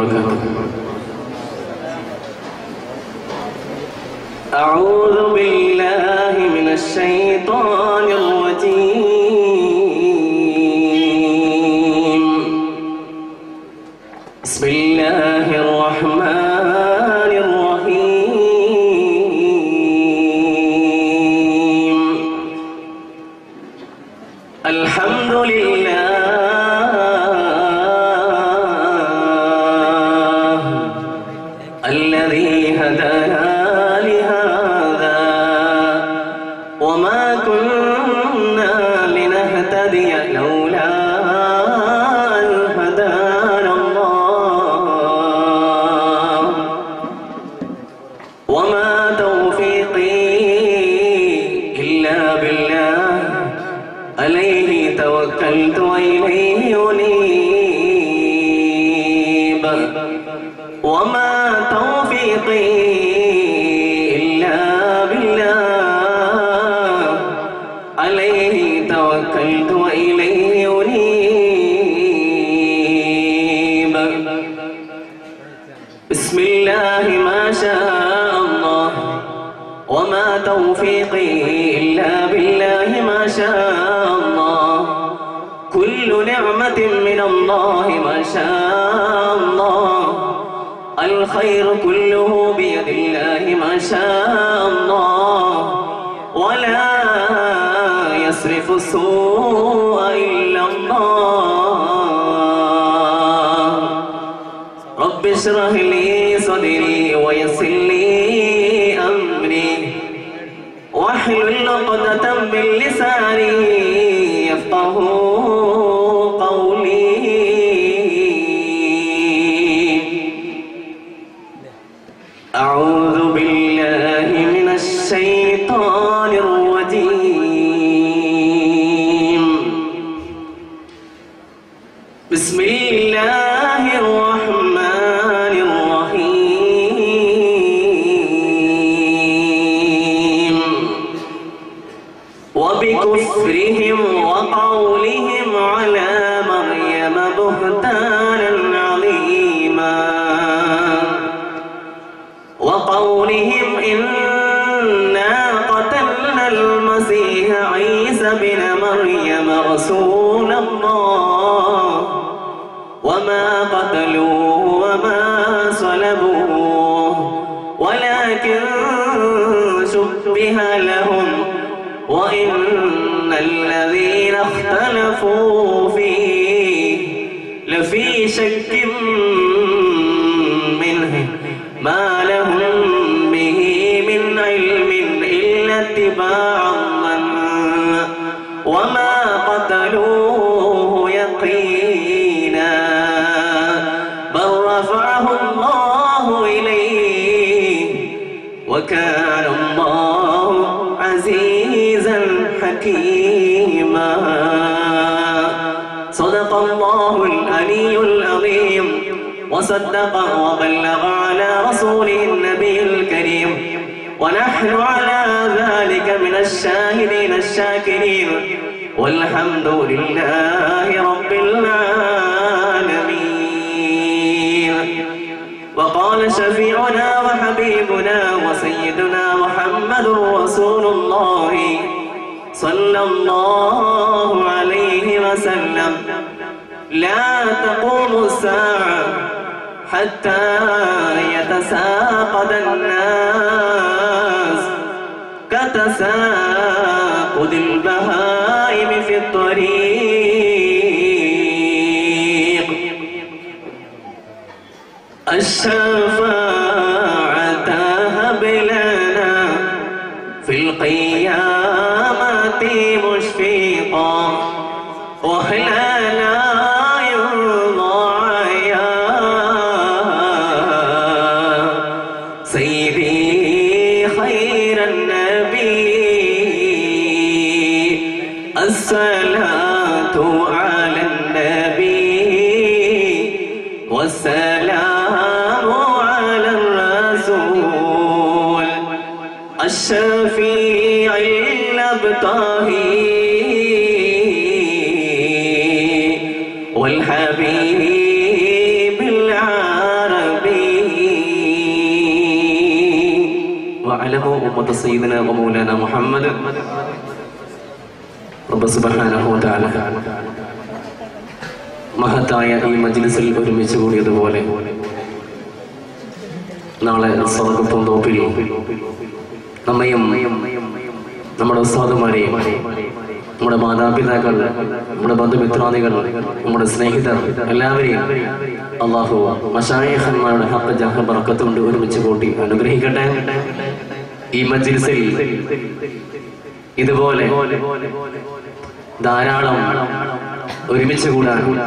وبركاته. أعوذ بالله من الشيطان الرجيم. بسم الله الرحمن الرحيم. الحمد لله الذي هدانا لهذا وما كنا لنهتدي لولا أن هدانا الله وما توفيقي إلا بالله عليه توكلت وإليه أنيب وما توفيقي إلا بالله عليه توكلت وإليه أنيب. بسم الله ما شاء الله وما توفيقي إلا بالله ما شاء الله كل نعمة من الله ما شاء الله الخير كله بيد الله ما شاء الله ولا يصرف السوء إلا الله. رب اشرح لي صدري ويسر لي أمري واحلل عقدة من لساني يفقه قولي. أعوذ بالله من الشيطان الرجيم. بسم الله الرحمن الرحيم. وبكفرهم وقولهم على مريم بهتانا عظيما وقولهم إنا قتلنا المسيح عيسى بن مريم رسول الله وما قتلوه وما صلبوه ولكن شبه لهم وإن الذين اختلفوا فيه لفي شك منه ما لهم به من علم إلا اتباع الظن وما قتلوه يقينا بل رفعه الله إليه وكان الله عزيزا حكيما. صدق الله العلي العظيم وصدق وبلغ على رسوله النبي الكريم ونحن على ذلك من الشاهدين الشاكرين والحمد لله رب العالمين. وقال شفيعنا وحبيبنا وسيدنا محمد رسول الله صلى الله عليه وسلم لا تقوم الساعة حتى يتساقط الناس كتساقط البهائم في الطريق. الشفاعة هب لنا في القيامة مشفقا وهلالا الصلاة على النبي والسلام على الرسول الشفيع الأبطاهي والحبيب العالمين. ഫഅലമു ഉമ്മത സയ്യിദിന വ മൗലാന മുഹമ്മദ് റബ്ബ് സുബ്ഹാനഹു വ തആല മഹത്തായ ഈ മജ്ലിസിൽ ഒരുമിച്ച് കൂടിയതുപോലെ നാളെ സ്വർഗ്ഗത്തും തോപ്പിൽ നമ്മയും നമ്മുടെ ഉസ്താദുമാരെയും നമ്മുടെ മാതാപിതാക്കൾ, നമ്മുടെ ബന്ധുമിത്രാദികൾ, നമ്മുടെ സ്നേഹിതർ എല്ലാവരെയും അല്ലാഹു മശായിഖന്മാരുടെ ഹഖ് ജാഹ ബറക്കത്ത് കൊണ്ട് ഒരുമിച്ച് കൂട്ടി അനുഗ്രഹിക്കട്ടെ. ഈ മജ്ലിസിൽ ഇതുപോലെ ധാരാളം ഒരുമിച്ച് കൂടാനും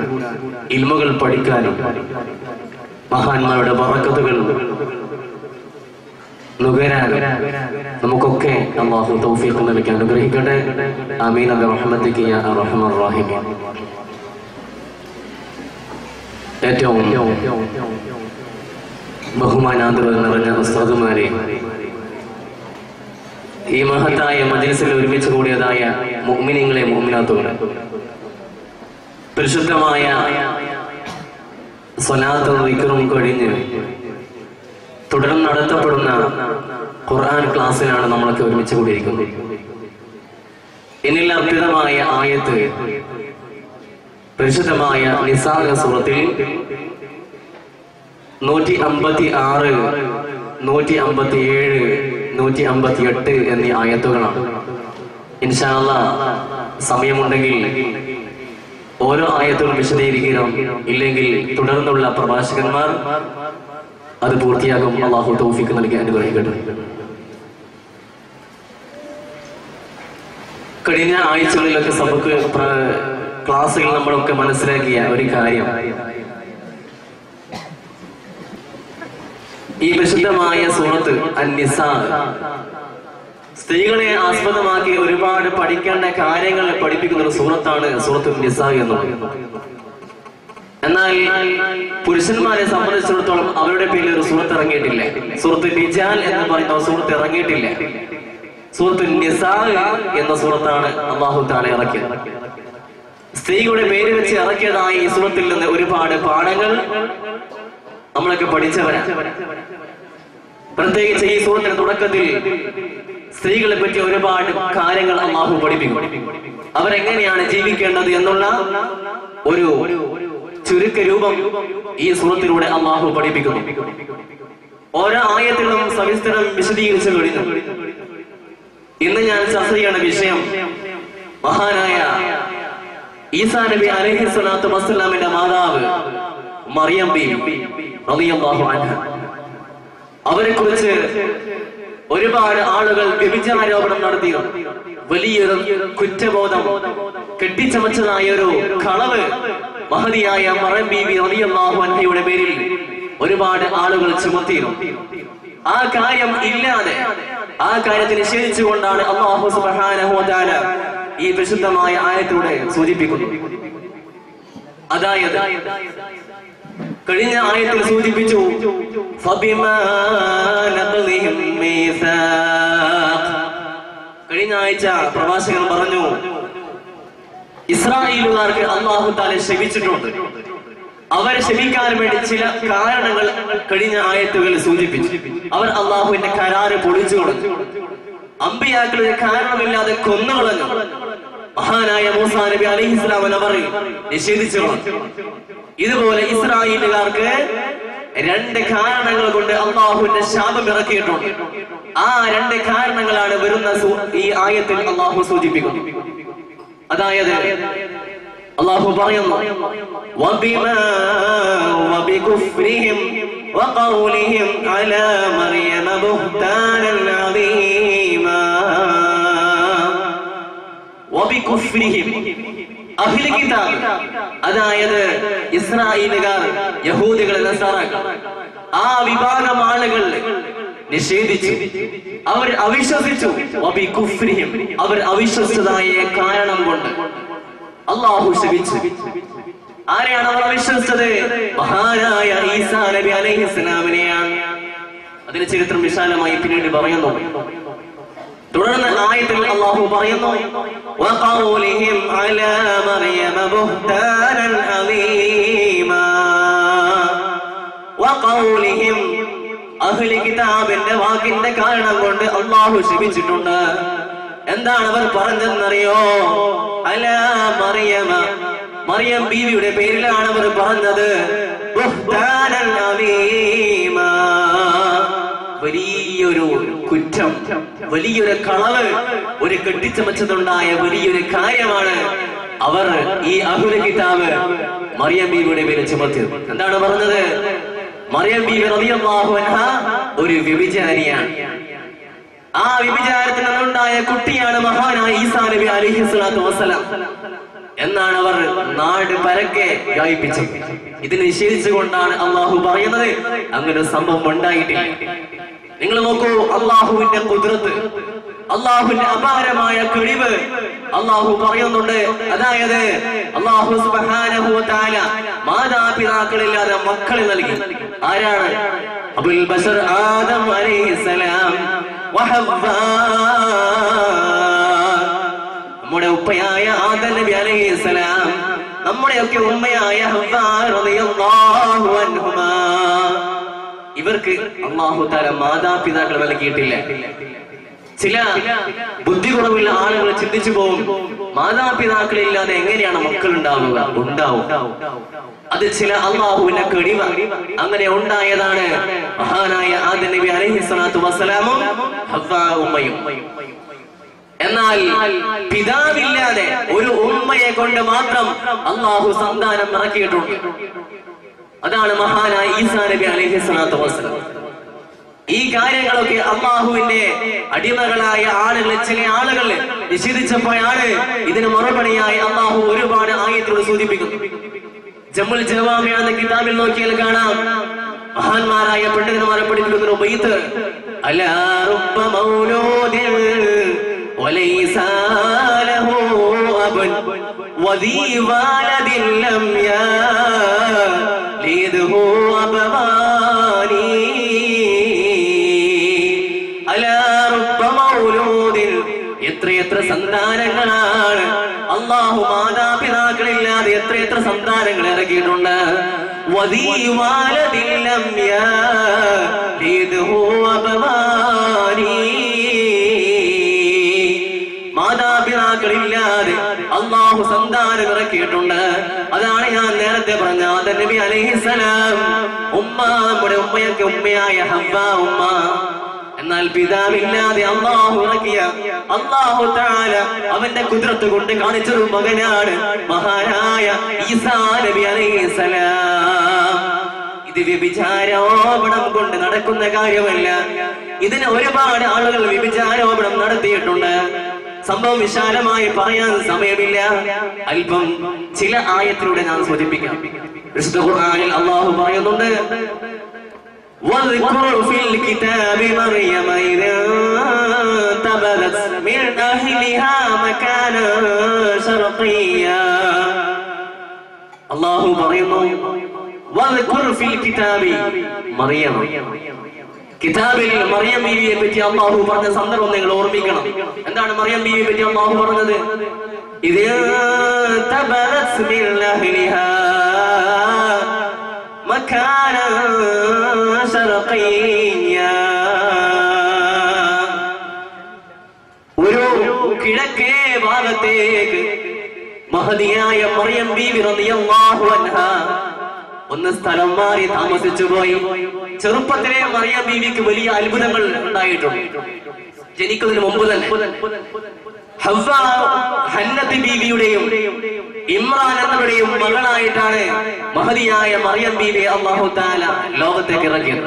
ഇൽമുകൾ പഠിക്കാനും മഹാന്മാരുടെ ബറക്കത്തുകൾ നുകരാനും നമുക്കൊക്കെ അല്ലാഹു തൗഫീഖ് നൽകി അനുഗ്രഹിക്കട്ടെ. ആമീൻ ബിറഹ്മതിക യാ അർഹമർ റഹീമീൻ. ഏറ്റവും ബഹുമാനാദരവ് നിറഞ്ഞ ഉസ്താദുമാരെ, ഈ മഹത്തായ മജ്ലിസിൽ ഒരുമിച്ച് കൂടിയതായ മുഅ്മിനീങ്ങളെ, മുഅ്മിനാത്തുകളെ, പരിശുദ്ധമായ സ്വലാത്തും ദിക്റും കഴിഞ്ഞ് തുടർന്ന് നടത്തപ്പെടുന്ന ഖുർആൻ ക്ലാസ്സിലാണ് നമ്മളൊക്കെ ഒരുമിച്ച് കൂടിയിരിക്കുന്നത്. എന്നിൽ അർപ്പിതമായ ആയത്ത് പരിശുദ്ധമായ നിസാ സൂറത്തിൽ 156, 157, 158 എന്നീ ആയത്തുകളാണ്. ഇൻഷാ അല്ലാഹ് സമയമുണ്ടെങ്കിൽ ഓരോ ആയത്തുകളും വിശദീകരിക്കണം. ഇല്ലെങ്കിൽ തുടർന്നുള്ള പ്രഭാഷകന്മാർ അത് പൂർത്തിയാകും. അല്ലാഹു തൗഫീഖ് നൽകി അനുഗ്രഹിക്കട്ടെ. കഴിഞ്ഞ ആഴ്ചകളിലൊക്കെ സബക്ക് ക്ലാസ്സുകൾ നമ്മളൊക്കെ മനസ്സിലാക്കിയ ഒരു കാര്യം, ഈ വിശുദ്ധമായ സൂറത്ത് അൻ-നിസാ സ്ത്രീകളെ ആസ്പദമാക്കി ഒരുപാട് പഠിക്കേണ്ട കാര്യങ്ങൾ പഠിപ്പിക്കുന്ന ഒരു സൂറത്താണ് സൂറത്തുൽ നിസാ എന്ന് പറയുന്നത്. എന്നാൽ പുരുഷന്മാരെ സംബന്ധിച്ചിടത്തോളം അവരുടെ പേരിൽ ഒരു സൂറത്ത് ഇറങ്ങിയിട്ടില്ല. സൂറത്തുൽ റിജാൽ എന്ന് പറയുന്ന സൂറത്ത് ഇറങ്ങിയിട്ടില്ല. സൂറത്തുൽ നിസാ എന്ന സൂറത്താണ് അല്ലാഹു തആല ഇറക്കിയത്. സ്ത്രീകളുടെ പേര് വെച്ച് ഇറക്കിയതായ ഈ സൂറത്തിൽ നിന്ന് ഒരുപാട് പാഠങ്ങൾ നമ്മളൊക്കെ പഠിച്ചവരാണ്. പ്രത്യേകിച്ച് ഈ സൂറത്തിന്റെ തുടക്കത്തിൽ സ്ത്രീകളെ പറ്റി ഒരുപാട് കാര്യങ്ങൾ അല്ലാഹു പഠിപ്പിക്കും. അവരെങ്ങനെയാണ് ജീവിക്കേണ്ടത് എന്നുള്ള ഒരു ചുരുക്ക രൂപം ഈ സൂറത്തിലൂടെ അല്ലാഹു പഠിപ്പിക്കുന്നു. ഓരോ ആയത്തിലും സവിസ്തരം വിശദീകരിച്ചു കഴിഞ്ഞു. ഇന്ന് ഞാൻ ചർച്ച ചെയ്യുന്ന വിഷയം മഹാനായ ഈസാ നബി അലൈഹി സ്വലാത്തു വസ്സലാമിന്റെ മാതാവ് മറിയം ബീവി റളിയല്ലാഹു അൻഹ. അവരെ കുറിച്ച് ഒരുപാട് ആളുകൾ വ്യഭിചാരോപണം നടത്തിയ വലിയൊരു കുറ്റബോധം കെട്ടിച്ചമച്ചതായ ഒരു കളവ് മഹതിയായ മറിയം ബീവി റളിയല്ലാഹു അൻഹയുടെ പേരിൽ ഒരുപാട് ആളുകൾ ചുമത്തിയിരുന്നു. ആ കാര്യം ഇല്ലാതെ, ആ കാര്യത്തെ നിഷേധിച്ചുകൊണ്ടാണ് അല്ലാഹു സുബ്ഹാനഹു വ തആല ഈ വിശുദ്ധമായ ആയത്തിലൂടെ സൂചിപ്പിക്കുന്നത്. അതായത് കഴിഞ്ഞ ആയത്തിൽ സൂചിപ്പിച്ചു, കഴിഞ്ഞ ആഴ്ച പ്രവാചകൻ പറഞ്ഞു, ഇസ്രായേലുകാർക്ക് അല്ലാഹു തആല ശപിച്ചിട്ടുണ്ട്. അവരെ ശപിക്കാൻ വേണ്ടി ചില കാരണങ്ങൾ കഴിഞ്ഞ ആയത്തുകൾ സൂചിപ്പിച്ചു. അവർ അല്ലാഹുവിന്റെ കരാറ് പൊളിച്ചു കളഞ്ഞു. അമ്പിയാക്കളെ കാരണമില്ലാതെ കൊന്നുകളഞ്ഞു. മഹാനായ മൂസാ നബി അലൈഹിസ്സലാം അവർ നിഷേധിച്ചു. ഇതുപോലെ ഇസ്രായേലുകാർക്ക് രണ്ട് കാരണങ്ങൾ കൊണ്ട് അല്ലാഹുവിന്റെ ശാപം ഇറക്കിയിട്ടുണ്ട്. ആ രണ്ട് കാരണങ്ങളാണ് വരുന്ന ഈ ആയത്തിൽ അല്ലാഹു സൂചിപ്പിക്കുന്നത്. അതായത് അല്ലാഹു പറയുന്നു, വബിമാ വബികുഫ്രിഹിം വഖൗലിഹിം അലാ മറിയമ ബുഹ്താനൻ അദീമാ. വബികുഫ്രിഹിം അഹ്ലി കിതാബ്, അതായത് ഇസ്രായേലുകാർ, യഹൂദികൾ, നസാറാക്കൾ, ആ വിഭാഗം ആളുകൾ നിഷേധിച്ചു, അവർ അവിശ്വസിച്ചു. വബികുഫ്രിഹിം, അവർ അവിശ്വസിച്ചതായ കാരണം കൊണ്ട് അല്ലാഹു ശപിച്ചു. ആരെയാണ് അവർ അവിശ്വസിച്ചത്? മഹാനായ ഈസാ നബി അലൈഹിസ്സലാമിനെയാണ്. അതിന്റെ ചരിത്രം വിശാലമായി പിന്നീട് പറയുന്നു. തുടർന്ന് ആയത്തിൽ അല്ലാഹു പറയുന്നു, വഖൗലിഹിം അലാ മറിയമ ബുഹ്താനൻ അദീമാ. വഖൗലിഹിം, അഹ്ലി കിതാബിന്റെ വാക്കിന്റെ കാരണം കൊണ്ട് അല്ലാഹു ശപിച്ചിട്ടുണ്ട്. എന്താണ് അവർ പറഞ്ഞതെന്നറിയോ? അലാ മറിയമ, മറിയം ബീവിയുടെ പേരിലാണ് അവർ പറഞ്ഞത്. ബുഹ്താനൻ അലീമ, വലിയൊരു കുറ്റം, വലിയൊരു കളവ്, ഒരു കെട്ടിച്ചമച്ചതുണ്ടായ വലിയൊരു കാര്യമാണ് അവർ ഈ അഹ്ലി കിതാബ് മറിയം ബീവിയുടെ പേരിൽ ചുമത്തിയത്. എന്താണ് പറഞ്ഞത്? മറിയം ബീവി റളിയല്ലാഹു അൻഹ ഒരു വ്യഭിചാരിയാണ്. ആ വ്യഭിചാരത്തിൽ നിന്നുണ്ടായ കുട്ടിയാണ് മഹാനായ ഈസാ നബി അലൈഹിസ്സലാത്തു വസ്സലാം എന്നാണ് അവർ നാട് പരക്കെ വ്യാപിപ്പിച്ചത്. ഇത് നിഷേധിച്ചുകൊണ്ടാണ് അള്ളാഹു പറയുന്നത് അങ്ങനെ ഒരു സംഭവം ഉണ്ടായിട്ടില്ല. നിങ്ങൾ നോക്കൂ, അള്ളാഹുവിന്റെ ഖുദ്റത്ത്, അള്ളാഹുവിന്റെ അപാരമായ കഴിവ് അള്ളാഹു പറയുന്നുണ്ട്. അതായത് അള്ളാഹു സുബ്ഹാനഹു വ തആല മാതാപിതാക്കളില്ലാതെ മക്കളെ നൽകി. ആരാണ്? അബുൽ ബശർ ആദം അലൈഹിസ്സലാം വഹവ്വ, നമ്മുടെ ഉപ്പയായ ആദം നബി അലൈഹിസ്സലാം, നമ്മുടെയൊക്കെ ഉമ്മയായ ഹവ്വ റളിയല്ലാഹു അൻഹുമാ. ഇവർക്ക് അല്ലാഹു തആല മാതാപിതാക്കൾ നൽകിയിട്ടില്ല. ചില ബുദ്ധി കുറവുള്ള ആളുകൾ ചിന്തിച്ചു പോകും, മാതാപിതാക്കളില്ലാതെ എങ്ങനെയാണ് മക്കൾ ഉണ്ടാവുക? ഉണ്ടാവും. അത് ചില അള്ളാഹുവിന്റെ കഴിവ്. അങ്ങനെ ഉണ്ടായതാണ് മഹാനായ ആദം നബി അലൈഹിസ്സലാത്തു വസ്സലാമും ഹവ്വ ഉമ്മയും. എന്നാൽ പിതാവില്ലാതെ ഒരു ഉമ്മയെ കൊണ്ട് മാത്രം അള്ളാഹു സന്താനം ഇറക്കിയിട്ടുണ്ട്. അതാണ് മഹാനായ ഈസാ നബി അലൈഹിസ്സലാത്തു വസ്സലാം. ഈ കാര്യങ്ങളൊക്കെ അള്ളാഹുവിന്റെ അടിമകളായ ആളുകൾ, ചില ആളുകൾ നിഷേധിച്ചപ്പോഴാണ് ഇതിന് മറുപടിയായി അള്ളാഹു ഒരുപാട് ആയത്തോട് സൂചിപ്പിക്കുന്നു. ജമുൽ ജവാമി എന്ന കിതാബിൽ നോക്കിയാൽ കാണാം, മഹാന്മാരായ പണ്ഡിതന്മാരെ പഠിപ്പിക്കുന്ന ഒരു ബൈത്ത്, അലാ റബ്ബ മൗലൂദിൻ വലൈസ ലഹു അബൻ വദീ വാലദിൻ ലം യലിദ്ഹു അബവാനി. അലാ റബ്ബ മൗലൂദിൻ, എത്രയെത്ര സന്താനങ്ങളാണ് അള്ളാഹു മാതാപിതാക്കളില്ലാതെ എത്രയെത്ര സന്താനങ്ങൾ ഇറക്കിയിട്ടുണ്ട്. വദീ വാലദിൻ ലം യലിദ്ഹു അബവാനി, മാതാപിതാക്കളില്ലാതെ അള്ളാഹു സന്താനം ഇറക്കിയിട്ടുണ്ട്. അതാണ് ഞാൻ നേരത്തെ പറഞ്ഞ ആദം നബി അലൈഹിസ്സലാം ഉമ്മ, നമ്മുടെ ഉമ്മയൊക്കെ ഉമ്മയായ ഹവ്വ ഉമ്മ. എന്നാൽ പിതാവില്ലാതെ അള്ളാഹു ഇറക്കിയ അള്ളാഹു തആല അവന്റെ ഖുദ്റത്ത് കൊണ്ട് കാണിച്ചൊരു മകനാണ് മഹാനായ ഈസാ നബി അലൈഹിസ്സലാം. ഇത് വ്യഭിചാരോപണം കൊണ്ട് നടക്കുന്ന കാര്യമല്ല. ഇതിന് ഒരുപാട് ആളുകൾ വ്യഭിചാരോപണം നടത്തിയിട്ടുണ്ട്. സംഭവം വിശാലമായി പറയാൻ സമയമില്ല. അല്പം ചില ആയത്തിലൂടെ ഞാൻ സൂചിപ്പിക്കാം. വിശുദ്ധ ഖുർആനിൽ അല്ലാഹു പറയുന്നുണ്ട്, വദ്കുർ ഫിൽ കിതാബി മറിയം ഇദ് തബദത് മിൻ അഹ്ലിഹാ മകാനൻ ശർഖിയ്യാ. അല്ലാഹു പറയുന്നു, വദ്കുർ ഫിൽ കിതാബി മറിയം, കിതാബിൽ മറിയം ബീവിയെ പറ്റി അല്ലാഹു പറഞ്ഞ സന്ദർഭം നിങ്ങൾ ഓർമ്മിക്കണം. എന്താണ് മറിയം ബീവിയെ പറ്റി അല്ലാഹു പറഞ്ഞത്? ഇദ് തബദത് മിൻ അഹ്ലിഹാ മകാനൻ ശർഖിയ്യാ. ഒരു കിഴക്കേ ഭാഗത്തേക്ക് മഹദിയായ മറിയം ബീവി റളിയല്ലാഹു അൻഹാ ഒന്ന് സ്ഥലം മാറി താമസിച്ചു പോയി. ചെറുപ്പത്തിലെ മറിയം ബീവിക്ക് വലിയ അത്ഭുതങ്ങൾ ഉണ്ടായിട്ടുണ്ട്. ജനിക്കുന്നതിന് മുമ്പ് തന്നെ ഹവ്വ ഹന്നത്ത് ബീവിയുടെയും ഇമ്രാൻ എന്നവരുടെയും മകളായിട്ടാണ് മഹദിയായ മറിയം ബീവിയെ അല്ലാഹു തആല ലോകത്തേക്ക് ഇറക്കിയത്.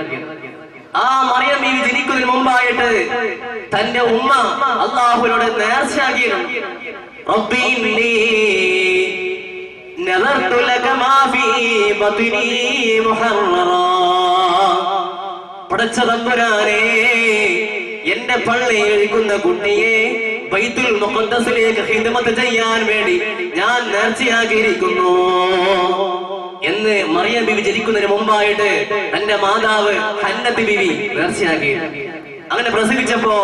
ആ മറിയം ബീവി ജനിക്കുന്നതിന് മുമ്പായിട്ട് തന്റെ ഉമ്മ അല്ലാഹുവിനോട് നേർച്ചയാക്കിയിരുന്നു, റബ്ബി ഇന്നി നദർതു ലക മാ ഫീ ബത്നി മുഹററാ. പടച്ച തമ്പുരാനേ, എന്റെ പള്ളിയിൽ ഇരിക്കുന്ന കുട്ടിയെ ബൈത്തുൽ മുഖദ്ദസിലേക്ക് ഖിദ്മത്ത് ചെയ്യാൻ വേണ്ടി ഞാൻ നേർച്ചയാക്കിയിരിക്കുന്നു എന്ന് മറിയം ബീവി ജനിക്കുന്നതിന് മുമ്പായിട്ട് തന്റെ മാതാവ് ഹന്നത്ത് ബീവി നേർച്ചയാക്കി. അങ്ങനെ പ്രസവിച്ചപ്പോ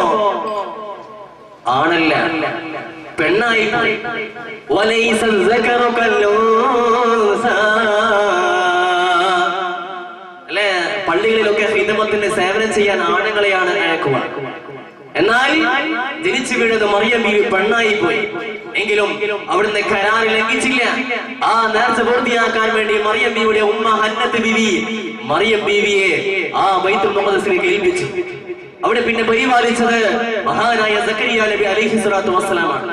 ആണല്ല പെണ്ണായി പോയി. അല്ലെ, പള്ളികളിലൊക്കെ ഹിദ്മത്തിന് സേവനം ചെയ്യാൻ ആണുങ്ങളെയാണ് അയക്കുക. എന്നാൽ ജനിച്ചു വീണത് മറിയം ബീവി പെണ്ണായി പോയി. എങ്കിലും അവിടുന്ന് കരാർ ലംഘിച്ചില്ല. ആ നേർച്ച പൂർത്തിയാക്കാൻ വേണ്ടി മറിയം ബീവിയുടെ ഉമ്മ ഹന്നത്ത് ബീവി മറിയം ബീവിയെ ആ ബൈത്തുൽ മുഖദ്ദസിലേക്ക് ഏൽപ്പിച്ചു. അവിടെ പിന്നെ പരിപാലിച്ചത് മഹാനായ സക്കരിയ നബി അലൈഹി സ്വലാത്തു വസ്സലാമാണ്.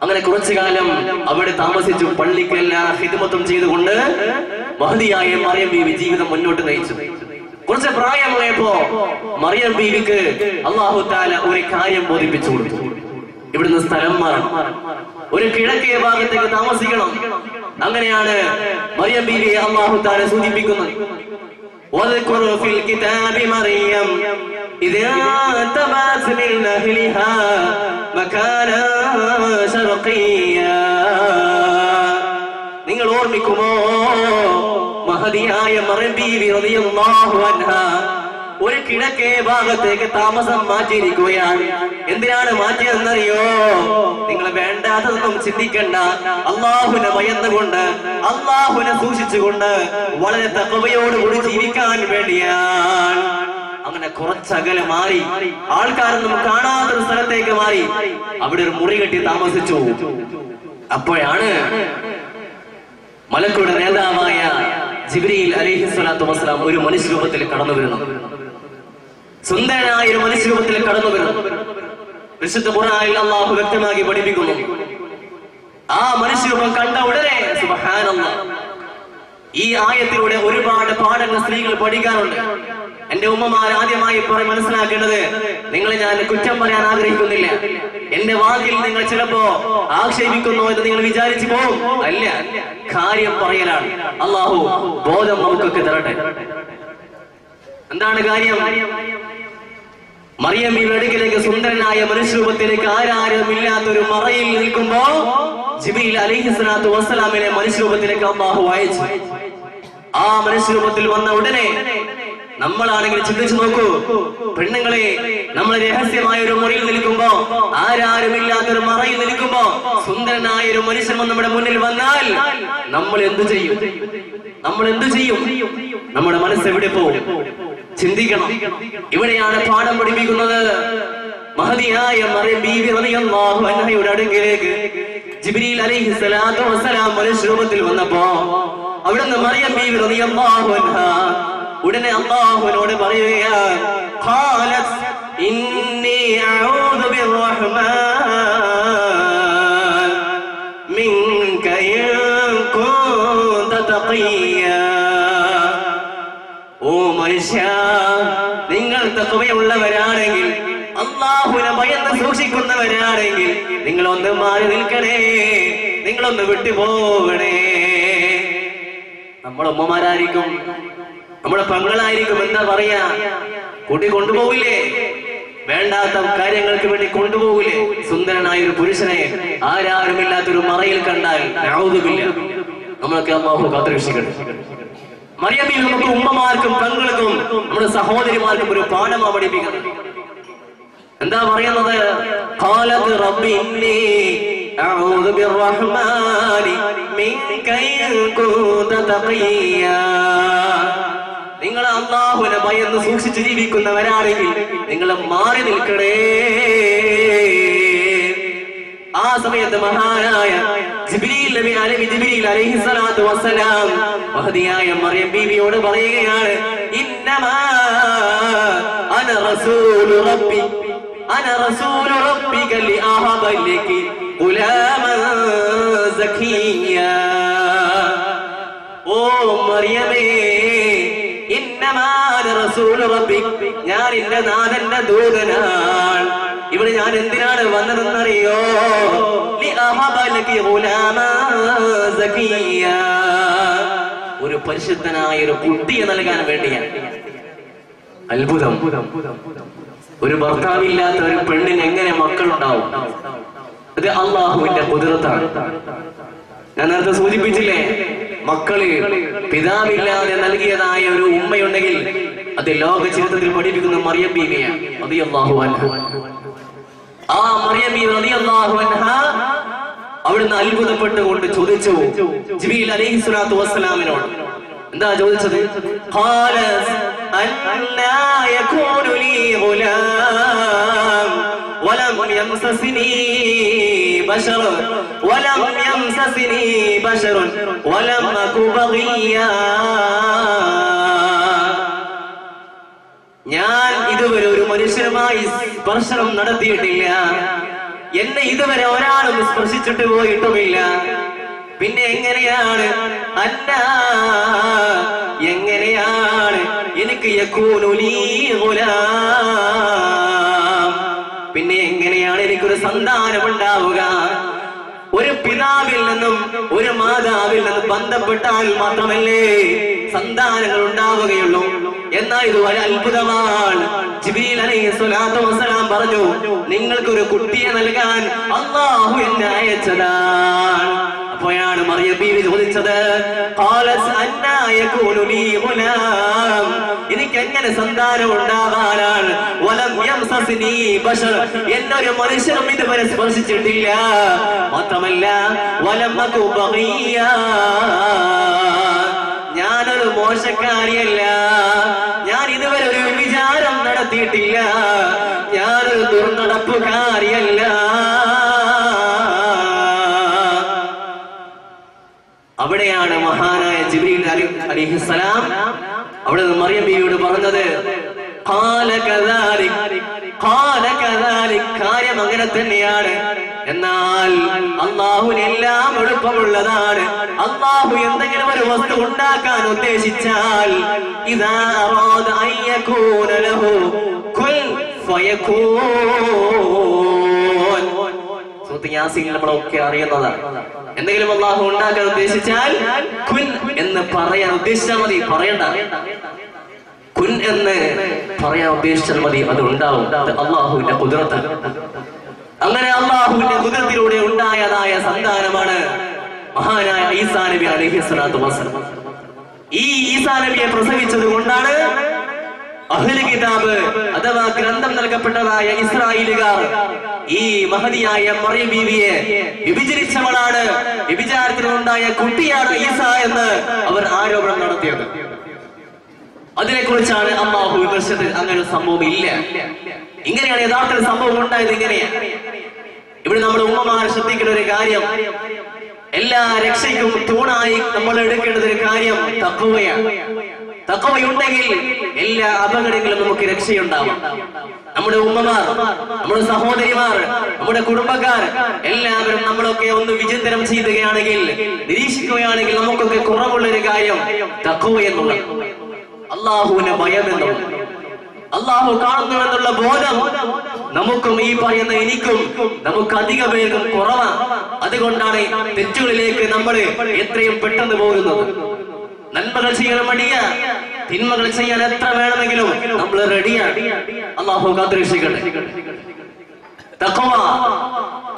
അങ്ങനെ കുറച്ചു കാലം അവിടെ താമസിച്ചു. പള്ളിക്കെല്ലാ ഹിദ്മത്തും ചെയ്തുകൊണ്ട് മഹദിയായ മറിയം ബീവി ജീവിതം മുന്നോട്ട് നയിച്ചു. കുറച്ച് പ്രായമായപ്പോ മറിയം ബീവിക്ക് അല്ലാഹു തആല ഒരു കാര്യം ബോധിപ്പിച്ചു കൊടുത്തു. ഇവിടുന്ന് സ്ഥലം മാറണം, ഒരു കിഴക്കേ ഭാഗത്തേക്ക് താമസിക്കണം. അങ്ങനെയാണ് മറിയം ബീവിയെ അല്ലാഹു തആല സൂചിപ്പിക്കുന്നത്. വദ്കുർ ഫിൽ കിതാബി മറിയം ഇദാ തബഅത് മിൻ അഹ്ലിഹാ മകാനാ ശർഖിയ്യാ. നിങ്ങൾ ഓർമ്മിക്കുമോ, മഹദിയായ മറിയം ബീവി റളിയല്ലാഹു അൻഹാ ഒരു കിഴക്കേ ഭാഗത്തേക്ക് താമസം മാറ്റിയിരിക്കുകയാണ്. എന്തിനാണ് മാറ്റിയതെന്നറിയോ? നിങ്ങൾ വേണ്ടാത്തതൊന്നും ചിന്തിക്കണ്ട. അള്ളാഹുവിനെ ഭയന്നുകൊണ്ട്, അള്ളാഹുവിനെ സൂക്ഷിച്ചുകൊണ്ട് വളരെ തഖ്വയോടുകൂടി ജീവിക്കാൻ വേണ്ടിയാണ്. അങ്ങനെ കുറച്ചകലെ മാറി, ആൾക്കാരൊന്നും കാണാത്തൊരു സ്ഥലത്തേക്ക് മാറി അവിടെ ഒരു മുറി കെട്ടി താമസിച്ചു. അപ്പോഴാണ് മലക്കുകളുടെ നേതാവായ ജിബ്രീൽ അലൈഹി സ്വലാത്തു വസ്സലാം ഒരു മനുഷ്യ രൂപത്തിൽ കടന്നു വരുന്നു. സുന്ദരനായ ഒരു മനുഷ്യ രൂപത്തിൽ കടന്നു വരുന്നു. വിശുദ്ധ ഖുർആനിൽ അല്ലാഹു വ്യക്തമാക്കി പഠിപ്പിക്കുന്നു. ആ മനുഷ്യ രൂപം കണ്ട ഉടനെ സുബ്ഹാനല്ലാഹ്, ഈ ആയത്തിലൂടെ ഒരുപാട് പാഠങ്ങൾ സ്ത്രീകൾ പഠിക്കാനുണ്ട്. എന്റെ ഉമ്മമാർ ആദ്യമായി മനസ്സിലാക്കേണ്ടത്, നിങ്ങളെ ഞാൻ കുറ്റം പറയാൻ ആഗ്രഹിക്കുന്നില്ല. എന്റെ വാക്കിൽ നിങ്ങൾ ചിലപ്പോ ആക്ഷേപിക്കുന്നു എന്ന് നിങ്ങൾ വിചാരിച്ചു പോകും. അല്ല, കാര്യം പറയലാണ്. അല്ലാഹു ബോധം നമുക്കൊക്കെ തരട്ടെ. എന്താണ് കാര്യം? മറിയം ബീവിയുടെ അടുക്കലേക്ക് സുന്ദരനായ മനുഷ്യരൂപത്തിലേക്ക് ആരാരുമില്ലാത്തൊരു മറയിൽ നിൽക്കുമ്പോ ജിബ്രീൽ അലൈഹി സ്വലാത്തു വസ്സലാമിനെ മനുഷ്യരൂപത്തിലേക്ക് അല്ലാഹു അയച്ചു. ആ മനുഷ്യരൂപത്തിൽ വന്ന ഉടനെ നമ്മളാണെങ്കിൽ ചിന്തിച്ചു നോക്കൂ, പെണ്ണുങ്ങളെ, നമ്മൾ രഹസ്യമായ ഒരു മുറിയിൽ നിൽക്കുമ്പോ, ആരാരുമില്ലാത്തൊരു മറയിൽ നിൽക്കുമ്പോ സുന്ദരനായ ഒരു മനുഷ്യൻ നമ്മുടെ മുന്നിൽ വന്നാൽ നമ്മൾ എന്തു ചെയ്യും? നമ്മൾ എന്തു ചെയ്യും? നമ്മുടെ മനസ്സ് എവിടെ പോകും? ചിന്തിക്കണം. ഇവിടെയാണ് പാഠം പഠിപ്പിക്കുന്നത്. മഹദിയായ മറിയം ബീവി റളിയല്ലാഹു അൻഹയുടെ അടുക്കലേക്ക് ജിബ്രീൽ അലൈഹി സ്വലാത്തു വസ്സലാം മനുഷ്യരൂപത്തിൽ വന്നപ്പോ അവിടുന്ന് മറിയം ബീവി റളിയല്ലാഹു അൻഹ ഉടനെ അല്ലാഹുവിനോട് പറയുകയാണ്, ഖാലത് ഇന്നി അഊദു ബിർറഹ്മാൻ മിൻക ഇൻ കുൻത തഖിയ്യാ. ഓ മനുഷ്യ, നിങ്ങൾ തഖ്വയുള്ളവരാണെങ്കിൽ, അല്ലാഹുവിനെ ഭയന്ന് സൂക്ഷിക്കുന്നവരാണെങ്കിൽ നിങ്ങളൊന്ന് മാറി നിൽക്കണേ, നിങ്ങളൊന്ന് വിട്ടുപോകണേ. നമ്മുടെ ഉമ്മമാരായിരിക്കും, നമ്മുടെ പെങ്ങളായിരിക്കും, എന്താ പറയാ, കൂട്ടി കൊണ്ടുപോകില്ലേ? വേണ്ടാത്ത കാര്യങ്ങൾക്ക് വേണ്ടി കൊണ്ടുപോകില്ലേ? സുന്ദരനായ ഒരു പുരുഷനെ ആരാരുമില്ലാത്തൊരു മറയിൽ കണ്ടാൽ നഊദുബില്ല, നമ്മളൊക്കെ അല്ലാഹു കാത്തുരക്ഷിക്കട്ടെ. മറിയം ബീവി നമുക്ക് ഉമ്മമാർക്കും പെങ്ങൾക്കും നമ്മുടെ സഹോദരിമാർക്കും ഒരു പാഠമാണ് പഠിപ്പിക്കുന്നത്. എന്താ പറയുന്നത്? ഖാലത് റബ്ബി ഇന്നി അഊദു ബിർറഹ്മാനി മിൻക ഇൻ കുൻത തഖിയ്യാ. നിങ്ങൾ അല്ലാഹുവിനെ ഭയന്ന് സൂക്ഷിച്ച് ജീവിക്കുന്നവരാണെങ്കിൽ നിങ്ങൾ മാറി നിൽക്കണേ. ആ സമയത്ത് മഹാനായ ജിബ്രീൽ അലൈഹി സ്വലാത്തു വസ്സലാം മഹദിയായ മറിയം ബീവിയോട് പറയുകയാണ്, ഇന്നമാ അന റസൂലു റബ്ബി അന റസൂലു റബ്ബിക ലിഅഹബ ലകി ഗുലാമൻ സഖിയ്യാ. ഓ മറിയമേ, ഇന്നമാ അന റസൂലു റബ്ബി, ഞാൻ നിന്റെ നാഥന്റെ ദൂതനാണ്. ഇവിടെ ഞാൻ എന്തിനാണ് വന്നതെന്നറിയോ? ലിഅഹബ ലകി ഗുലാമൻ സഖിയ്യാ, ഒരു പരിശുദ്ധനായ ഒരു കുട്ടിയെ നൽകാൻ വേണ്ടിയാണ്. അത്ഭുതം! ഒരു ഭർത്താവില്ലാത്ത ഒരു പെണ്ണിന് എങ്ങനെ മക്കളുണ്ടാവും? ഇത് അള്ളാഹുവിന്റെ ഖുദ്റത്താണ്. ഞാൻ നേരത്തെ സൂചിപ്പിച്ചില്ലേ, മക്കള് പിതാവില്ലാതെ നൽകിയതായ ഒരു ഉമ്മയുണ്ടെങ്കിൽ അത് ലോക ചരിത്രത്തിൽ പഠിപ്പിക്കുന്ന മറിയം ബീവിയാണ് റളിയല്ലാഹു അൻഹ. ആ മറിയം ബീവി റളിയല്ലാഹു അൻഹ അവിടുന്ന് അത്ഭുതപ്പെട്ടുകൊണ്ട് ചോദിച്ചു ജിബ്രീൽ അലൈഹി സ്വലാത്തു വസ്സലാമിനോട്, എന്താ ചോദിച്ചത്? ഖാല അന്നാ യകൂനു ലീ ഗുലാം വലം യംസസ്നി ബശർ വലം യംസസ്നി ബശർ വലം അകു ബഗിയാ. ഞാൻ ഇതുവരെ ഒരു മനുഷ്യനുമായി സ്പർശനം നടത്തിയിട്ടില്ല, എന്നെ ഇതുവരെ ഒരാളും സ്പർശിച്ചിട്ട് പോയിട്ടുമില്ല. പിന്നെ എങ്ങനെയാണ് എങ്ങനെയാണ് എനിക്ക് യകൂനു ലീ ഗുലാം, പിന്നെ എങ്ങനെയാണ് എനിക്കൊരു സന്താനം ഉണ്ടാവുക? ഒരു പിതാവിൽ നിന്നും ഒരു മാതാവിൽ നിന്നും ബന്ധപ്പെട്ടാൽ മാത്രമല്ലേ സന്താനങ്ങൾ ഉണ്ടാവുകയുള്ളൂ. എന്നാൽ ഇത് ഒരു അത്ഭുതമാണ്. ജിബ്രീൽ അലൈഹിസ്സലാത്തു വസ്സലാം പറഞ്ഞു, നിങ്ങൾക്കൊരു കുട്ടിയെ നൽകാൻ അല്ലാഹു എന്നെ അയച്ചതാണ്. അപ്പോഴാണ് മറിയം ബീവി ചോദിച്ചത്, ഖാലത് അന്നാ യകൂനു ലീ ഗുലാം, എനിക്ക് എങ്ങനെ സന്താനം ഉണ്ടാവാനാണ്? വലം യംസസ്നി ബശർ, എന്നൊരു മനുഷ്യനും ഇതുവരെ സ്പർശിച്ചിട്ടില്ല. മാത്രമല്ല വലം അകു ബഗിയാ, ഞാനൊരു മോശക്കാരിയല്ല, ഞാൻ ഇതുവരെ ഒരു വിചാരം നടത്തിയിട്ടില്ല, ഞാനൊരു ദുർനടപ്പുകാരിയല്ല. അവിടെയാണ് മഹാനായ ജിബ്രീൽ അലൈഹിസ്സലാം അവിടെ നിന്ന് മറിയം ബീവിയോട് പറഞ്ഞത്, കാര്യം അങ്ങനെ തന്നെയാണ്. എന്നാൽ അള്ളാഹുവിന് എല്ലാം എളുപ്പമുള്ളതാണ്. അള്ളാഹു എന്തെങ്കിലും ഒരു വസ്തു ഉണ്ടാക്കാൻ ഉദ്ദേശിച്ചാൽ ഇദാ അറാദ അൻ യകൂന ലഹു കുൻ ഫയകൂൻ, സൂറത്ത് യാസീൻ നമ്മളൊക്കെ അറിയുന്നതാണ്. എന്തെങ്കിലും അള്ളാഹു ഉണ്ടാക്കാൻ ഉദ്ദേശിച്ചാൽ കുൻ എന്ന് പറയാൻ ഉദ്ദേശിച്ചാൽ മതി, പറയണ്ട. കുൻ എന്ന് പറയാൻ ഉദ്ദേശിച്ചാൽ മതി, അത് ഉണ്ടാവും. അള്ളാഹുവിന്റെ ഖുദ്റത്താണ്. അങ്ങനെ അള്ളാഹുവിന്റെ ഖുദ്റത്തിലൂടെ ഉണ്ടായതായ സന്താനമാണ് മഹാനായ ഈസാ നബി അലൈഹിസ്സലാത്തു വസ്സലാം. ഈ ഈസാ നബിയെ പ്രസവിച്ചത് കൊണ്ടാണ് അഹ്ലു കിതാബ് അഥവാ ഗ്രന്ഥം നൽകപ്പെട്ടതായ ഇസ്രായേലുകാർ ഈ മഹദിയായ മറിയം ബീവിയെ വിഭജിച്ചവളാണ്, വിഭജനത്തിലുണ്ടായ കുട്ടിയാണ് ഈസ എന്ന് അവർ ആരോപണം നടത്തിയത്. അതിനെക്കുറിച്ചാണ് അല്ലാഹു വിമർശിച്ചത്. അങ്ങനെ ഒരു സംഭവം ഇല്ല. ഇങ്ങനെയാണ് യഥാർത്ഥ സംഭവം ഉണ്ടായത്. ഇങ്ങനെയാണ്. ഇവിടെ നമ്മൾ ഉമ്മമാർ ശ്രദ്ധിക്കുന്ന ഒരു കാര്യം, എല്ലാ രക്ഷയ്ക്കും തൂണായി നമ്മൾ എടുക്കേണ്ടത് ഒരു കാര്യം തഖ്വയാണ്. തഖ്വയുണ്ടെങ്കിൽ എല്ലാ അപകടങ്ങളും നമുക്ക് രക്ഷയുണ്ടാവും. നമ്മുടെ ഉമ്മമാർ, നമ്മുടെ സഹോദരിമാർ, നമ്മുടെ കുടുംബക്കാർ എല്ലാവരും നമ്മളൊക്കെ ഒന്ന് വിചിന്തനം ചെയ്യുകയാണെങ്കിൽ, നിരീക്ഷിക്കുകയാണെങ്കിൽ നമുക്കൊക്കെ കുറവുള്ള ഒരു കാര്യം തഖ്വ എന്നുള്ളത്, അള്ളാഹുവിനെ ഭയം എന്നുള്ളത്, അള്ളാഹു കാണുന്നുവെന്നുള്ള ബോധം നമുക്കും ഈ പറയുന്ന എനിക്കും നമുക്ക് അധിക പേർക്കും കുറവാണ്. അതുകൊണ്ടാണ് തെറ്റുകളിലേക്ക് നമ്മൾ എത്രയും പെട്ടെന്ന് പോകുന്നത്. നന്മകൾ ചെയ്യാൻ മടിയ, തിന്മകൾ ചെയ്യാൻ എത്ര വേണമെങ്കിലും നമ്മൾ റെഡിയാണ്. അള്ളാഹു കാത്തുരക്ഷിക്കട്ടെ. തഖ്വ,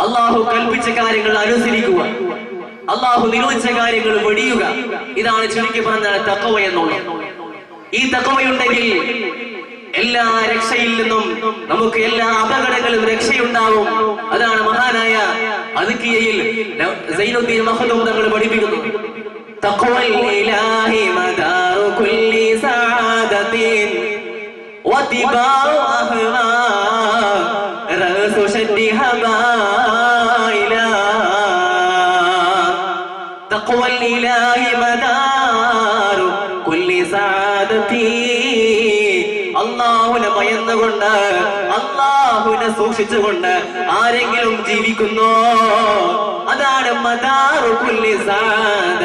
അള്ളാഹു കൽപ്പിച്ച കാര്യങ്ങൾ അനുസരിക്കുക, അള്ളാഹു നിരോധിച്ച കാര്യങ്ങൾ വെടിയുക. ഇതാണ് ചുരുക്കി പറഞ്ഞാൽ തഖ്വ എന്നുള്ളത്. ഈ തഖ്വയുണ്ടെങ്കിൽ എല്ലാ രക്ഷയിൽ നിന്നും നമുക്ക് എല്ലാ അപകടങ്ങളും രക്ഷയുണ്ടാവും. അതാണ് മഹാനായ അദ്കിയയിൽ സൈനുദ്ദീൻ മഖ്ദൂം തങ്ങൾ പഠിപ്പിക്കുന്നു. തഖ്വൽ ഇലാഹി മദാറു കുല്ലി സഅദത്തിൻ വതിബാഉ അഹ്വാ റസു ശദ്ദിഹബായിലാ. തഖ്വൽ ഇലാഹി മദാറു കുല്ലി സഅദത്തിൻ, അല്ലാഹുവിനെ ഭയന്നുകൊണ്ട് അല്ലാഹുവിനെ സൂക്ഷിച്ചുകൊണ്ട് ആരെങ്കിലും ജീവിക്കുന്നോ അതാണ് മദാറു കുല്ലി സഅദ.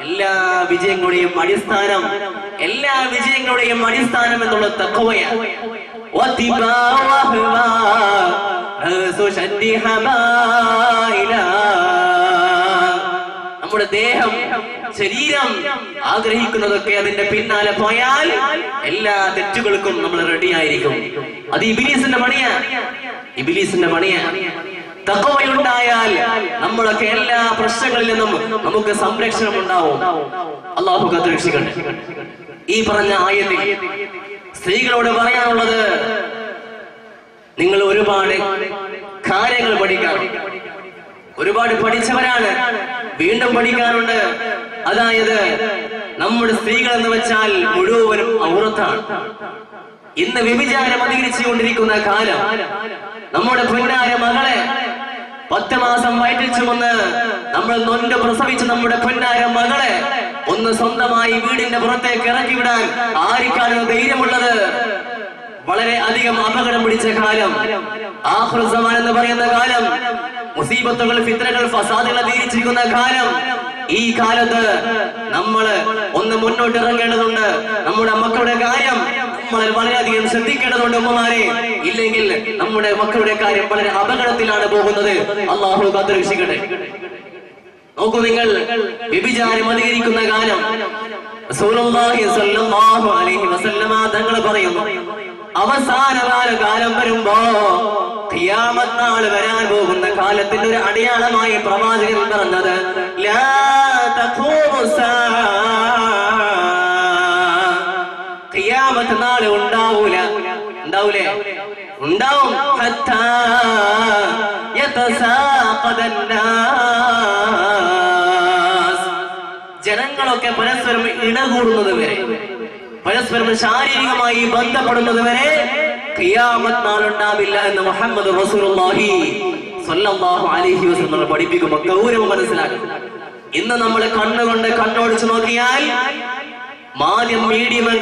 എല്ലാ വിജയങ്ങളുടെയും അടിസ്ഥാനം, എല്ലാ വിജയങ്ങളുടെയും അടിസ്ഥാനം എന്നുള്ള തഖ്വയാണ്. നമ്മുടെ ദേഹം, ശരീരം ആഗ്രഹിക്കുന്നതൊക്കെ അതിന്റെ പിന്നാലെ പോയാൽ എല്ലാ തെറ്റുകൾക്കും നമ്മൾ റെഡി ആയിരിക്കും. അത് ഇബ്ലീസിന്റെ പണിയാണ്, ഇബ്ലീസിന്റെ പണിയാണ്. തഖ്വയുണ്ടായാൽ നമ്മളൊക്കെ എല്ലാ പ്രശ്നങ്ങളിൽ നിന്നും നമുക്ക് സംരക്ഷണം ഉണ്ടാവും. അല്ലാഹു കാത്തുരക്ഷിക്കട്ടെ. ഈ പറഞ്ഞ ആയത്തിൽ സ്ത്രീകളോട് പറയാനുള്ളത്, നിങ്ങൾ ഒരുപാട് കാര്യങ്ങൾ പഠിക്കണം. ഒരുപാട് പഠിച്ചവരാണ്, വീണ്ടും പഠിക്കാനുണ്ട്. അതായത് നമ്മുടെ സ്ത്രീകൾ എന്ന് വെച്ചാൽ മുഴുവനും ഔറത്താണ്. ഇന്ന് വ്യഭിചാരം അധികരിച്ചുകൊണ്ടിരിക്കുന്ന കാലം. നമ്മുടെ പൊന്നാര മകളെ 10 മാസം വയറ്റിൽ ചുമന്ന് നമ്മൾ നൊന്ത് പ്രസവിച്ച് നമ്മുടെ പൊന്നാര മകളെ ഒന്ന് സ്വന്തമായി വീടിന്റെ പുറത്തേക്ക് ഇറക്കി വിടാൻ ആർക്കാണ് ധൈര്യമുള്ളത്? വളരെ അധികം അപകടം പിടിച്ച കാലം, ആഖിർ സമാൻ എന്ന് പറയുന്ന കാലം, മുസീബത്തുകൾ, ഫിത്നകൾ, ഫസാദുകൾ അധികരിച്ചിരിക്കുന്ന കാലം. ഈ കാലത്ത് നമ്മൾ ഒന്ന് മുന്നോട്ട് ഇറങ്ങേണ്ടതുണ്ട്. നമ്മുടെ മക്കളുടെ കാര്യം നമ്മൾ വളരെയധികം ശ്രദ്ധിക്കേണ്ടതുണ്ട് ഉമ്മമാരെ. ഇല്ലെങ്കിൽ നമ്മുടെ മക്കളുടെ കാര്യം വളരെ അപകടത്തിലാണ് പോകുന്നത്. അല്ലാഹു കാത്തുരക്ഷിക്കട്ടെ. നോക്കൂ നിങ്ങൾ, വ്യഭിചാരം അധികരിക്കുന്ന കാലം. റസൂലുള്ളാഹി സ്വല്ലല്ലാഹു അലൈഹി വസല്ലമ തങ്ങൾ പറയുന്നു, അവസാനകാല കാലം വരുമ്പോ ഖിയാമത്ത് നാൾ വരാൻ പോകുന്ന കാലത്തിന്റെ ഒരു അടയാളമായി പ്രവാചകൻ പറഞ്ഞത്, ലാ തഖൂമു സാഅ, ഖിയാമത്ത് നാൾ ഉണ്ടാവൂലേ? ഉണ്ടാവും. ഹത്താ യതസാഖദൻ നാസ്, ജനങ്ങളൊക്കെ പരസ്പരം ഇണകൂടുന്നത് വരെ, പരസ്പരം ശാരീരികമായി ബന്ധപ്പെടുന്നത് വരെ ഖിയാമത്ത് നാൾ ഉണ്ടാവില്ല എന്ന് മുഹമ്മദ് റസൂലുള്ളാഹി സ്വല്ലല്ലാഹു അലൈഹി വസല്ലം പഠിപ്പിക്കുമ്പോൾ ഗൗരവം മനസ്സിലാക്കും. ഇന്ന് നമ്മൾ കണ്ണുകൊണ്ട് കണ്ണോടിച്ചു നോക്കിയാൽ മീഡിയങ്ങൾ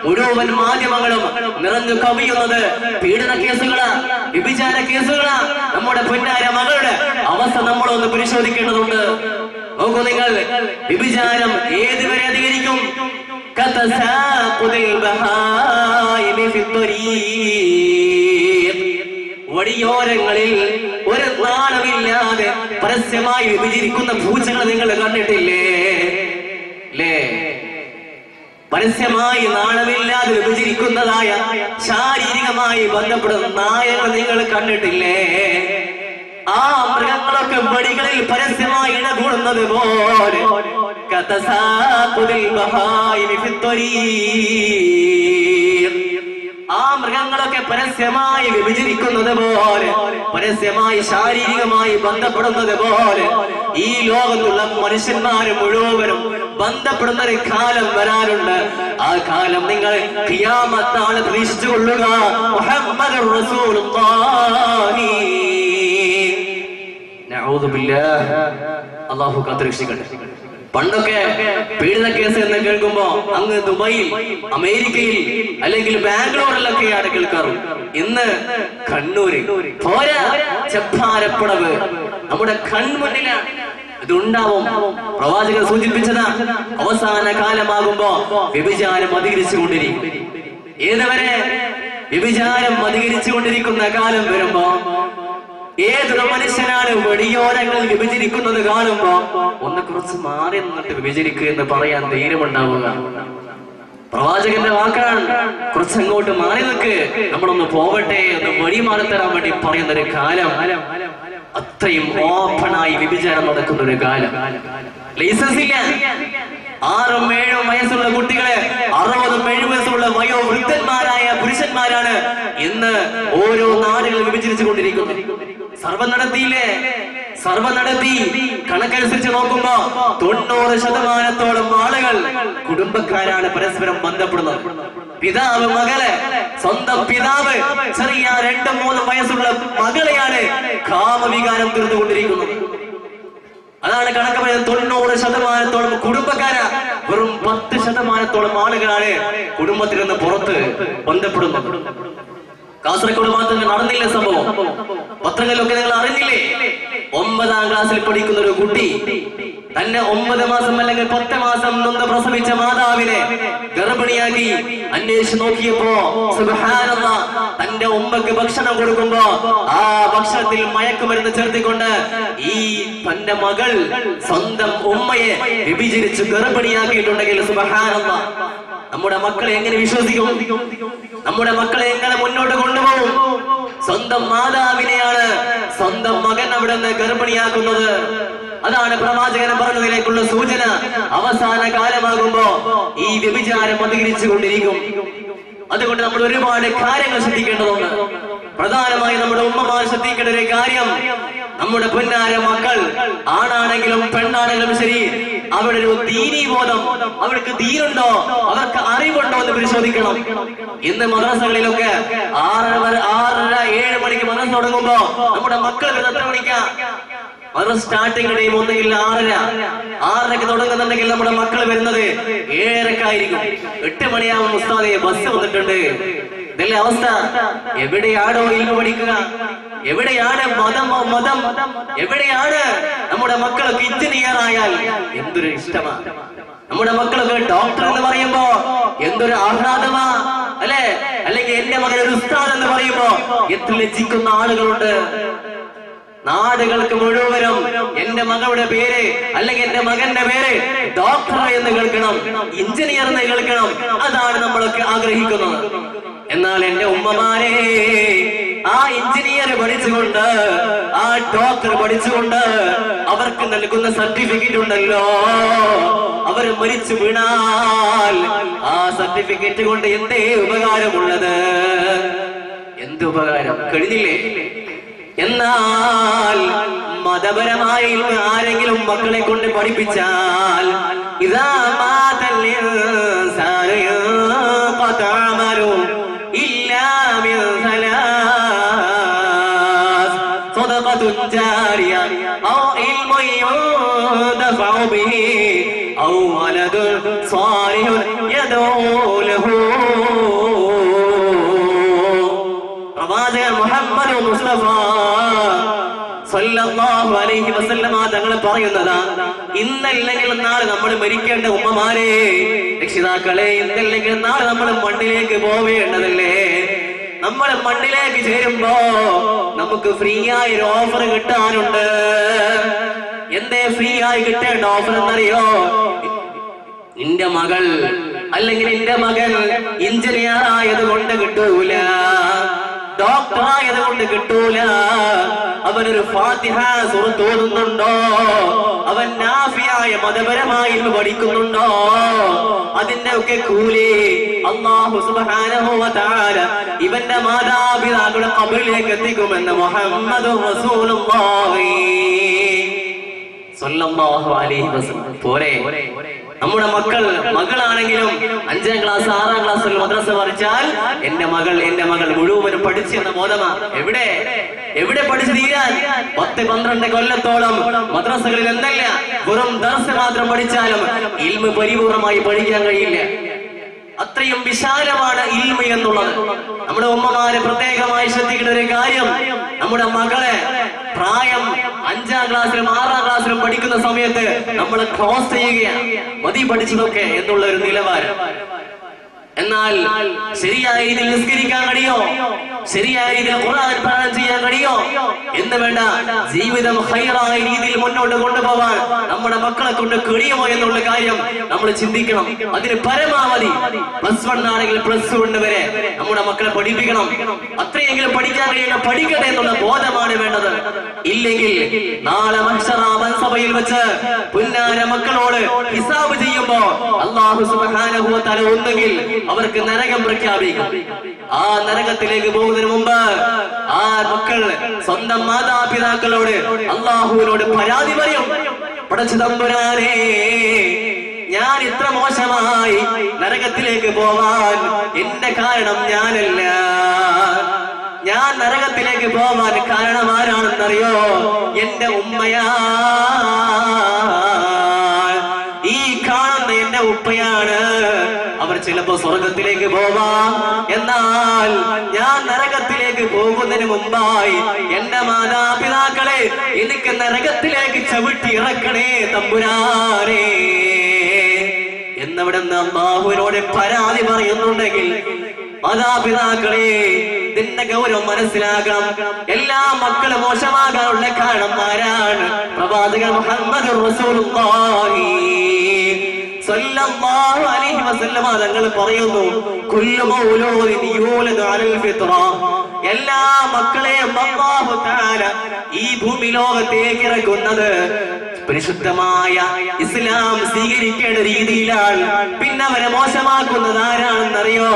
മുഴുവൻ മാധ്യമങ്ങളും നിറഞ്ഞു കവിയുന്നത് പീഡന കേസുകളാ, വ്യഭിചാര കേസുകളാ. നമ്മുടെ പൊന്നാര മകളുടെ അവസ്ഥ നമ്മളൊന്ന് പരിശോധിക്കേണ്ടതുണ്ട്. നോക്കൂ നിങ്ങൾ, വ്യഭിചാരം ഏതുവരെ അധികരിക്കും? വഴിയോരങ്ങളിൽ ഒരു നാണമില്ലാതെ പരസ്യമായി വിഭജിക്കുന്ന പൂച്ചകൾ നിങ്ങൾ കണ്ടിട്ടില്ലേ? പരസ്യമായി നാണമില്ലാതെ വിഭജിക്കുന്നതായ ശാരീരികമായി ബന്ധപ്പെടുന്ന നായകൾ നിങ്ങൾ കണ്ടിട്ടില്ലേ? ആ മൃഗങ്ങളൊക്കെ വടികളിൽ പരസ്യമായി ഇടകൂടുന്നത് പോലെ ആ മൃഗങ്ങളൊക്കെ പരസ്യമായി വിഭജിക്കുന്നത് പോലെ, പരസ്യമായി ശാരീരികമായി ബന്ധപ്പെടുന്നത് പോലെ ഈ ലോകത്തുള്ള മനുഷ്യന്മാര് മുഴുവനും ബന്ധപ്പെടുന്ന ഒരു കാലം വരാനുണ്ട്. ആ കാലം നിങ്ങൾ ഖിയാമത്ത് നാൾ പ്രതീക്ഷിച്ചു കൊള്ളുക. മുഹമ്മദുർ റസൂലുള്ളാഹി. നഊദു ബില്ലാഹ്. അല്ലാഹു കാത്തുരക്ഷിക്കട്ടെ. പണ്ടൊക്കെ പീഡന കേസ് എന്ന് കേൾക്കുമ്പോ അങ്ങ് ദുബൈയിൽ, അമേരിക്കയിൽ അല്ലെങ്കിൽ ബാംഗ്ലൂരിലൊക്കെയാണ് കേൾക്കാറ്. ഇന്ന് കണ്ണൂര് പോരാ, ചെപ്പാരപ്പടവ് നമ്മുടെ കൺമുന്നിലാണ്. ഇതുണ്ടാവും. പ്രവാചകൻ സൂചിപ്പിച്ചതാ, അവസാന കാലമാകുമ്പോ വ്യഭിചാരം അധികരിച്ചുകൊണ്ടിരിക്കും. ഏതുവരെ? വ്യഭിചാരം അധികരിച്ചുകൊണ്ടിരിക്കുന്ന കാലം വരുമ്പോ ഏതൊരു മനുഷ്യനാണ് വെടിയോരങ്ങൾ വിഭജിക്കുന്നത് കാണുമ്പോ ഒന്ന് കുറച്ച് മാറി നിന്നിട്ട് വിഭജിക്കുക എന്ന് പറയാൻ ധൈര്യമുണ്ടാവുക. പ്രവാചകന്റെ വാക്കാണ്, കുറച്ചങ്ങോട്ട് മാറി നിൽക്ക്, നമ്മളൊന്ന് പോവട്ടെ എന്ന് വഴി മാറി തരാൻ വേണ്ടി പറയുന്ന ഒരു കാലം. അത്രയും ഓപ്പണായി വ്യഭിചാരം നടക്കുന്ന ഒരു കാലം. ലൈസൻസ് ഇല്ല. 6-7 വയസ്സുള്ള കുട്ടികളെ 60-70 വയസ്സുള്ള വയോവൃദ്ധന്മാരായ പുരുഷന്മാരാണ് ഇന്ന് ഓരോ നാടുകൾ വിഭജിച്ചു കൊണ്ടിരിക്കുന്നത്. സർവ്വം നടത്തിയില്ലേ? സർവ്വം നടത്തി. കണക്കനുസരിച്ച് നോക്കുമ്പോ 90% ആളുകൾ കുടുംബക്കാരാണ് പരസ്പരം ബന്ധപ്പെടുന്നത്. പിതാവ് മകളെ, സ്വന്തം പിതാവ് ചെറിയ 2-3 വയസ്സുള്ള മകളെയാണ് കാമവികാരം തീർന്നുകൊണ്ടിരിക്കുന്നത്. അതാണ് കണക്ക് പറയുന്നത്. 90% കുടുംബക്കാരാ. വെറും 10% ആളുകളാണ് കുടുംബത്തിൽ നിന്ന് പുറത്ത് ബന്ധപ്പെടുന്നത്. കാസർഗോഡ് മാത്രമേ നടന്നില്ല സംഭവം. പത്രങ്ങളിലൊക്കെ നിങ്ങൾ അറിഞ്ഞില്ലേ? 9ാം ക്ലാസ്സിൽ പഠിക്കുന്ന ഒരു കുട്ടി തന്നെ 9 മാസം അല്ലെങ്കിൽ 10 മാസം നൊന്ത് പ്രസവിച്ച മാതാവിനെ ഗർഭിണിയാക്കി. അന്വേഷിച്ച് നോക്കിയപ്പോ സുബ്ഹാനല്ലാഹ്, തന്റെ ഉമ്മക്ക് ഭക്ഷണം കൊടുക്കുമ്പോ ആ ഭക്ഷണത്തിൽ മയക്കുമരുന്ന് ചേർത്തിക്കൊണ്ട് ഈ തന്റെ മകൾ സ്വന്തം ഉമ്മയെ വ്യഭിചരിച്ച് ഗർഭിണിയാക്കിയിട്ടുണ്ടെങ്കിൽ സുബ്ഹാനല്ലാഹ്, നമ്മുടെ മക്കളെ എങ്ങനെ വിശ്വസിക്കും? നമ്മുടെ മക്കളെ എങ്ങനെ മുന്നോട്ട് കൊണ്ടുപോകും? സ്വന്തം മാതാവിനെയാണ് സ്വന്തം മകൻ അവിടെ നിന്ന് ഗർഭിണിയാക്കുന്നത്. അതാണ് പ്രവാചകൻ പറഞ്ഞതിലേക്കുള്ള സൂചന. അവസാന കാലമാകുമ്പോ ഈ വ്യഭിചാരം അധികരിച്ചു കൊണ്ടിരിക്കും. അതുകൊണ്ട് നമ്മൾ ഒരുപാട് കാര്യങ്ങൾ ശ്രദ്ധിക്കേണ്ടതുണ്ട്. പ്രധാനമായി നമ്മുടെ ഉമ്മമാർ ശ്രദ്ധിക്കേണ്ട ഒരു കാര്യം, നമ്മുടെ പൊന്നാര മക്കൾ ആണാണെങ്കിലും പെണ്ണാണെങ്കിലും ശരി, അവരുടെ ഒരു ദീനീ ബോധം, അവർക്ക് ദീനുണ്ടോ, അവർക്ക് അറിവുണ്ടോ എന്ന് പരിശോധിക്കണം. ഇന്ന് മദ്രസകളിലൊക്കെ 6:30-7 മണിക്ക് മദ്രസ തുടങ്ങുമ്പോ നമ്മുടെ മക്കൾ എത്ര മണിക്കാ മദ്രസ സ്റ്റാർട്ടിംഗ് ടൈം? ഒന്നുകിൽ 6:30 തുടങ്ങുന്നുണ്ടെങ്കിൽ നമ്മുടെ മക്കൾ വരുന്നത് 7:30 8 മണിയാവും ഉസ്താദേ ബസ് വന്നിട്ടുണ്ട്. ഇതല്ലേ അവസ്ഥ? എവിടെയാണോ ഇൽമു പഠിക്കുക? എവിടെയാണ് മതം? എവിടെയാണ് നമ്മുടെ മക്കളൊക്കെ എഞ്ചിനീയർ ആയാൽ എന്തൊരു ഇഷ്ടമാണ്, നമ്മുടെ മക്കളൊക്കെ ഡോക്ടർ എന്ന് പറയുമ്പോ എന്തൊരു ആഹ്ലാദമാ അല്ലെ? അല്ലെങ്കിൽ എന്റെ മകൻ ഒരു ഉസ്താദ് എന്ന് പറയുമ്പോ എത്ര ലജ്ജിക്കുന്ന ആളുകളുണ്ട്. നാടുകൾക്ക് മുഴുവനും എന്റെ മകളുടെ പേര് അല്ലെങ്കിൽ എന്റെ മകന്റെ പേര് ഡോക്ടർ എന്ന് കേൾക്കണം, എഞ്ചിനീയർ എന്ന് കേൾക്കണം. അതാണ് നമ്മളൊക്കെ ആഗ്രഹിക്കുന്നത്. എന്നാൽ എന്റെ ഉമ്മമാരെ, ആ എഞ്ചിനീയർ പഠിച്ചുകൊണ്ട്, ആ ഡോക്ടർ പഠിച്ചുകൊണ്ട് അവർക്ക് നൽകുന്ന സർട്ടിഫിക്കറ്റ് ഉണ്ടല്ലോ, അവർ മരിച്ചു വീണാൽ ആ സർട്ടിഫിക്കറ്റ് കൊണ്ട് എന്തേ ഉപകാരമുള്ളത്? എന്ത് ഉപകാരം? കഴിഞ്ഞില്ലേ? എന്നാൽ മതപരമായി ആരെങ്കിലും മക്കളെ കൊണ്ട് പഠിപ്പിച്ചാൽ ഇതാ പ്രവാചകൻ മുഹമ്മദ് മുസ്തഫ സല്ലല്ലാഹു അലൈഹി വസല്ലമ തങ്ങൾ പറയുന്നതാ, ഇന്നല്ലെങ്കിൽ നാളെ നമ്മൾ മരിക്കേണ്ട ഉമ്മമാരെ, രക്ഷിതാക്കളെ, ഇന്നല്ലെങ്കിൽ നാളെ നമ്മൾ മണ്ണിലേക്ക് പോവേണ്ടതല്ലേ? നമ്മൾ മണ്ണിലേക്ക് ചേരുമ്പോ നമുക്ക് ഫ്രീ ആയി ഒരു ഓഫർ കിട്ടാനുണ്ട്. എന്തേ ഫ്രീ ആയി കിട്ടേണ്ട ഓഫർ എന്നറിയോ? നിന്റെ മകൾ അല്ലെങ്കിൽ നിന്റെ മകൻ എഞ്ചിനീയർ ആയത് കൊണ്ട് കിട്ടൂല, ഡോക്ടർ ആയത് കൊണ്ട് കിട്ടൂല. അവനൊരു ഫാത്തിഹ സൂറത്ത് ഓതുന്നുണ്ടോ, അവൻ നാഫിയായ മതപരമായി പഠിക്കുന്നുണ്ടോ, അതിന്റെ ഒക്കെ കൂലി അല്ലാഹു സുബ്ഹാനഹു വ തആല ഇവന്റെ മാതാപിതാക്കളുടെ ഖബറിലേക്ക് എത്തിക്കുമെന്ന് മുഹമ്മദുർ റസൂലുള്ളാഹി സ്വല്ലല്ലാഹു അലൈഹി വസല്ലം. പോരെ, നമ്മുടെ മകളാണെങ്കിലും 5ാം ക്ലാസ് 6ാം ക്ലാസ്സിൽ മദ്രസ പഠിച്ചാൽ എന്റെ മകൾ മുഴുവനും പഠിച്ചെന്ന ബോധമാ. എവിടെ പഠിച്ചു തീരാൻ? 10-12 കൊല്ലത്തോളം മദ്രസകളിൽ എന്തല്ല, വെറും ദർസ് മാത്രം പഠിച്ചാലും ഇൽമ് പരിപൂർണമായി പഠിക്കാൻ കഴിയില്ല. അത്രയും വിശാലമാണ് ഇൽമ എന്നുള്ളത്. നമ്മുടെ ഉമ്മമാരെ പ്രത്യേകമായി ശ്രദ്ധിക്കുന്ന ഒരു കാര്യം, നമ്മുടെ മകളെ പ്രായം 5ാം ക്ലാസ്സിലും 6ാം ക്ലാസ്സിലും പഠിക്കുന്ന സമയത്ത് നമ്മൾ ക്രോസ് ചെയ്യുകയാണ്, മതി പഠിച്ചതൊക്കെ എന്നുള്ള ഒരു നിലവാരം. എന്നാൽ ശരിയായ രീതിയിൽ നിസ്കരിക്കാൻ കഴിയോ, ശരിയായ രീതിയിൽ ഖുർആൻ പാരായണം ചെയ്യാൻ കഴിയോ എന്ന് വേണ്ട, ജീവിതം ഖൈറായ രീതിയിൽ മുന്നോട്ട് കൊണ്ടുപോകാൻ നമ്മുടെ മക്കളെ കൊണ്ട് കഴിയുമോ എന്നുള്ള കാര്യം നമ്മൾ ചിന്തിക്കണം. അതിന് പരമാവധി +1 ആണെങ്കിൽ +2 വരെ നമ്മുടെ മക്കളെ പഠിപ്പിക്കണം. അത്രയെങ്കിലും പഠിക്കാൻ കഴിയുന്ന പഠിക്കട്ടെ എന്നുള്ള ബോധമാണ് വേണ്ടത്. ഇല്ലെങ്കിൽ നാളെ മഹ്ശറയിൽ വെച്ച് പുന്നാര മക്കളോട് ഹിസാബ് ചെയ്യുമ്പോ അല്ലാഹു സുബ്ഹാനഹു വ തആല ഒന്നുകിൽ അവർക്ക് നരകം പ്രഖ്യാപിക്കും. ആ നരകത്തിലേക്ക് പോകുന്നതിന് മുമ്പ് ആ മക്കൾ സ്വന്തം മാതാപിതാക്കളോട് അല്ലാഹുവിനോട് പരാതി പറയും, പടച്ച തമ്പുരാനേ, ഞാൻ ഇത്ര മോശമായി നരകത്തിലേക്ക് പോവാൻ എന്റെ കാരണം ഞാനല്ല, ഞാൻ നരകത്തിലേക്ക് പോവാൻ കാരണം ആരാണെന്നറിയോ? എന്റെ ഉമ്മയാ, ഈ കാണുന്ന എന്റെ ഉപ്പയാണ്. അവർ ചിലപ്പോ സ്വർഗത്തിലേക്ക് പോവാം, എന്നാൽ ഞാൻ നരകത്തിലേക്ക് പോകുന്നതിന് മുമ്പായി എന്റെ മാതാപിതാക്കളെ എനിക്ക് നരകത്തിലേക്ക് ചവിട്ടി ഇറക്കണേ തമ്പുരാനേ എന്നവിടെ നിന്ന് അല്ലാഹുവിനോട് പരാതി പറയുന്നുണ്ടെങ്കിൽ, മാതാപിതാക്കളെ ഇതിന്റെ ഗൗരവം മനസ്സിലാക്കണം. എല്ലാ മക്കളും മോശമാകാനുള്ള കാരണന്മാരാണ്. പ്രവാചകൻ മുഹമ്മദ് റസൂലുള്ളാഹി സ്വല്ലല്ലാഹു അലൈഹി വസല്ലം തങ്ങൾ പറയുന്നു, കുല്ലു മൗലൂദിൻ യൂലദു അലൽ ഫിത്ര, എല്ലാ മക്കളെയും അല്ലാഹു തആല ഈ ഭൂമി ലോകത്തേക്ക് ഇറക്കുന്നത് പരിശുദ്ധമായ ഇസ്ലാം സ്വീകരിക്കേണ്ട രീതിയിലാണ്. പിന്നെ അവരെ മോശമാക്കുന്നത് ആരാണെന്നറിയോ?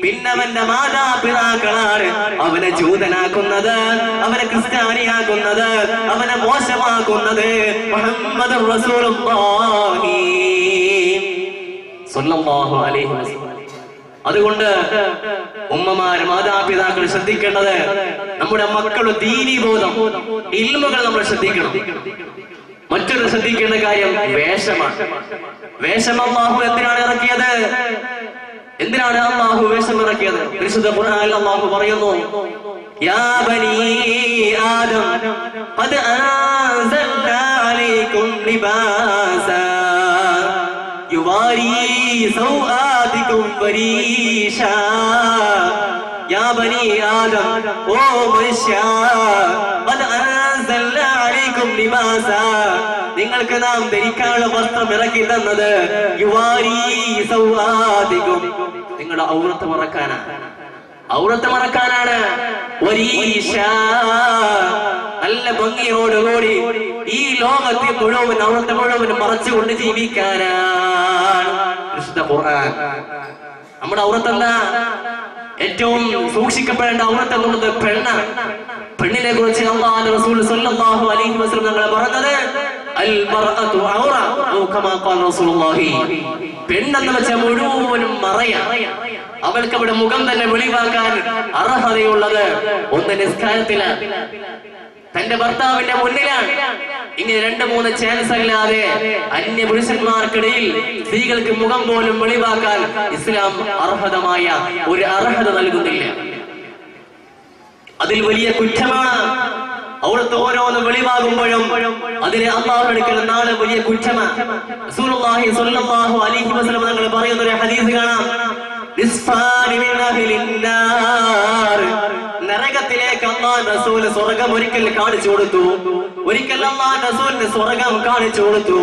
പിന്നവന്റെ മാതാപിതാക്കളാണ് അവനെ ജൂതനാക്കുന്നത്, അവനെ ക്രിസ്ത്യാനിയാക്കുന്നത്, അവനെ മോശമാക്കുന്നത് മുഹമ്മദുർ റസൂലുള്ളാഹി സ്വല്ലല്ലാഹു അലൈഹി വസല്ലം. അതുകൊണ്ട് ഉമ്മമാര് മാതാപിതാക്കൾ ശ്രദ്ധിക്കേണ്ടത് നമ്മുടെ മക്കളുടെ ദീനീ ബോധം ഇൽമുകൾ നമ്മൾ ശ്രദ്ധിക്കണം. മറ്റൊരു ശ്രദ്ധിക്കേണ്ട കാര്യം വേഷമാണ്. വേഷം അല്ലാഹു എന്തിനാണ് ഇറക്കിയത്? എന്തിനാണ് അല്ലാഹു വേഷം ഇറക്കിയത്? പരിശുദ്ധ ഖുർആനിൽ അല്ലാഹു പറയുന്നു, യാ ബനീ ആദം ഖദ് അൻസൽനാ അലൈക്കും ലിബാസാ യുവാരി സൗആതികും വരീഷാ. യാ ബനീ ആദം, ഓ മനുഷ്യ, ഖദ് അൻസൽനാ അലൈക്കും ലിബാസാ, നിങ്ങൾക്ക് നാം ധരിക്കാനുള്ള വസ്ത്രം ഇറക്കി തന്നത് യുവാരി സൗആതികും, നിങ്ങളുടെ ഔറത്ത് മറക്കാനാണ്. ഔറത്ത് മറക്കാനാണ്. വരീഷാ, നല്ല ഭംഗിയോടുകൂടി ഈ ലോകത്തെ മുഴുവൻ ഔറത്ത് മുഴുവൻ മറച്ചുകൊണ്ട് ജീവിക്കാനാണ് വിശുദ്ധ ഖുർആൻ. നമ്മുടെ ഔറത്ത് എന്താ? ഏറ്റവും സൂക്ഷിക്കപ്പെടേണ്ട ഔറത്ത് എന്നുള്ളത് പെണ്ണാണ്. പെണ്ണിനെ കുറിച്ച് അല്ലാഹുവിന്റെ റസൂൽ സ്വല്ലല്ലാഹു അലൈഹി വസല്ലം ഞങ്ങൾ പറഞ്ഞത് അൽ മർഅതു ഔറ ഔ കമാ ഖാല റസൂലുള്ളാഹി. പെണ്ണെന്ന് വെച്ചാൽ മുഴുവനും മറയാണ്. അവൾക്ക് അവിടെ മുഖം തന്നെ വെളിവാക്കാൻ അർഹതയുള്ളത് ഒന്ന് നിസ്കാരത്തിലാണ്, തന്റെ ഭർത്താവിന്റെ മുന്നിലാണ്. ഇങ്ങനെ 2-3 ചാൻസ് അല്ലാതെ അന്യ പുരുഷന്മാർക്കിടയിൽ സ്ത്രീകൾക്ക് മുഖം പോലും വെളിവാക്കാൻ ഇസ്ലാം അർഹതമായ ഒരു അർഹത നൽകുന്നില്ല. അതിൽ വലിയ കുറ്റമാണ്. അവിടുത്തെ ഓരോന്ന് വെളിവാകുമ്പോഴും അതിന് അല്ലാഹുവിന്റെ അടുക്കൽ നാളെ വലിയ കുറ്റമാണ്. റസൂലുള്ളാഹി സ്വല്ലല്ലാഹു അലൈഹി വസല്ലം തങ്ങൾ പറയുന്ന ഒരു ഹദീസ് കാണാം, നരകത്തിലേക്ക് അല്ലാഹുവിന്റെ റസൂൽ സ്വർഗ്ഗം ഒരിക്കൽ കാണിച്ചു കൊടുത്തു. ഒരിക്കൽ അല്ലാഹുവിന്റെ റസൂലിന് സ്വർഗ്ഗം കാണിച്ചു കൊടുത്തു.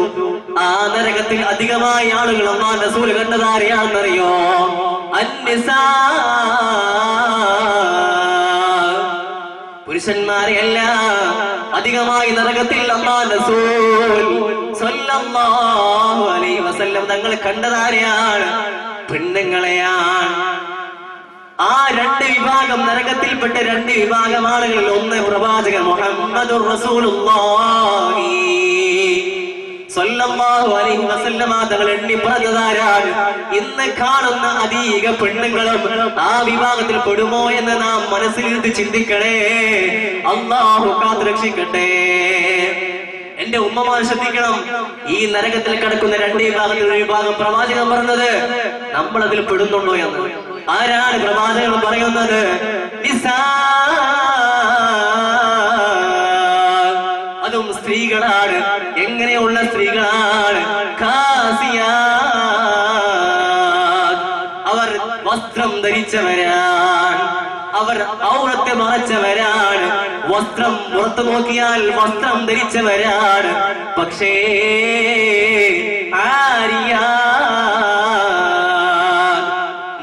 ആ നരകത്തിൽ അധികമായി ആളുകൾ അല്ലാഹുവിന്റെ റസൂൽ കണ്ടതാരെയാണെന്നറിയോ? അന്നിസാ, പുരുഷന്മാരെയല്ല. അധികമായി നരകത്തിൽ അല്ലാഹുവിന്റെ റസൂൽ സ്വല്ലല്ലാഹു അലൈഹി വസല്ലം തങ്ങൾ കണ്ടതാരെയാണ്? പെണ്ണുങ്ങളെയാണ്. ആ 2 വിഭാഗം, നരകത്തിൽപ്പെട്ട 2 വിഭാഗം ആളുകളിൽ ഒന്ന് പ്രവാചകൻ മുഹമ്മദുർ റസൂലുള്ളാഹി സ്വല്ലല്ലാഹു അലൈഹി വസല്ലം തങ്ങൾ എണ്ണി പറഞ്ഞതാരാണ്? ഇന്ന് കാണുന്ന അധിക പെണ്ണുങ്ങളും ആ വിഭാഗത്തിൽ പെടുമോ എന്ന് നാം മനസ്സിലിരുത്തി ചിന്തിക്കണേ. അല്ലാഹു കാത്തുരക്ഷിക്കട്ടെ. എന്റെ ഉമ്മമാർ ശ്രദ്ധിക്കണം. ഈ നരകത്തിൽ കിടക്കുന്ന 2 വിഭാഗത്തിൽ ഒരു വിഭാഗം പ്രവാചകൻ പറഞ്ഞത് നമ്മൾ അതിൽ പെടുന്നുണ്ടോ എന്ന്. ആരാണ് പ്രവാചകൻ പറയുന്നത്? അതും സ്ത്രീകളാണ്. എങ്ങനെയുള്ള സ്ത്രീകളാണ്? അവർ വസ്ത്രം ധരിച്ചവരാണ്. അവർ ഔറത്തെ മറച്ചവരാണ്. വസ്ത്രം പുറത്തു നോക്കിയാൽ വസ്ത്രം ധരിച്ചവരാണ്. പക്ഷേ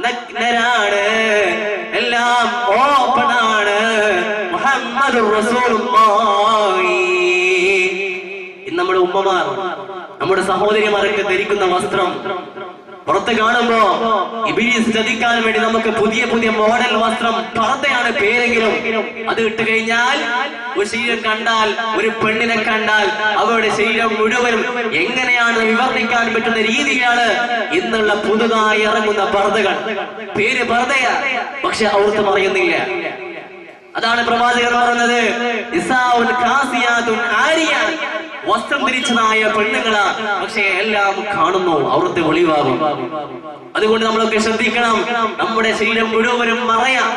നഗ്നരാണ്. എല്ലാം ഓപ്പണാണ്. മുഹമ്മദുർ റസൂലുള്ളാഹി. നമ്മുടെ ഉമ്മമാർ, നമ്മുടെ സഹോദരിമാരൊക്കെ ധരിക്കുന്ന വസ്ത്രം പുറത്ത് കാണുമ്പോ ഇബ്ലീസ് ചതിക്കാൻ വേണ്ടി നമുക്ക് പുതിയ പുതിയ മോഡൽ വസ്ത്രം, പർദ്ദയാണ് പേരെങ്കിലും, അത് ഇട്ട് കഴിഞ്ഞാൽ ഒരു ശരീരം കണ്ടാൽ, ഒരു പെണ്ണിനെ കണ്ടാൽ അവരുടെ ശരീരം മുഴുവനും എങ്ങനെയാണ് വിവർണിക്കാൻ പറ്റുന്ന രീതിയിലാണ് ഇന്നുള്ള പുതുതായി ഇറങ്ങുന്ന പർദ്ദകൾ. പേര് പർദ്ദയാ, പക്ഷെ അവിടുത്തെ പറയുന്നില്ല. അതാണ് പ്രവാചകർ പറഞ്ഞത്, ഇസാഉൻ കാസിയാതുൻ ആരിയ, വസ്ത്രം ധരിച്ചതായ പെണ്ണുങ്ങളാ, പക്ഷെ എല്ലാം കാണുന്നു, അവിടുത്തെ വെളിവാകും. അതുകൊണ്ട് നമ്മളൊക്കെ ശ്രദ്ധിക്കണം. നമ്മുടെ ശരീരം മുഴുവനും മറയാം.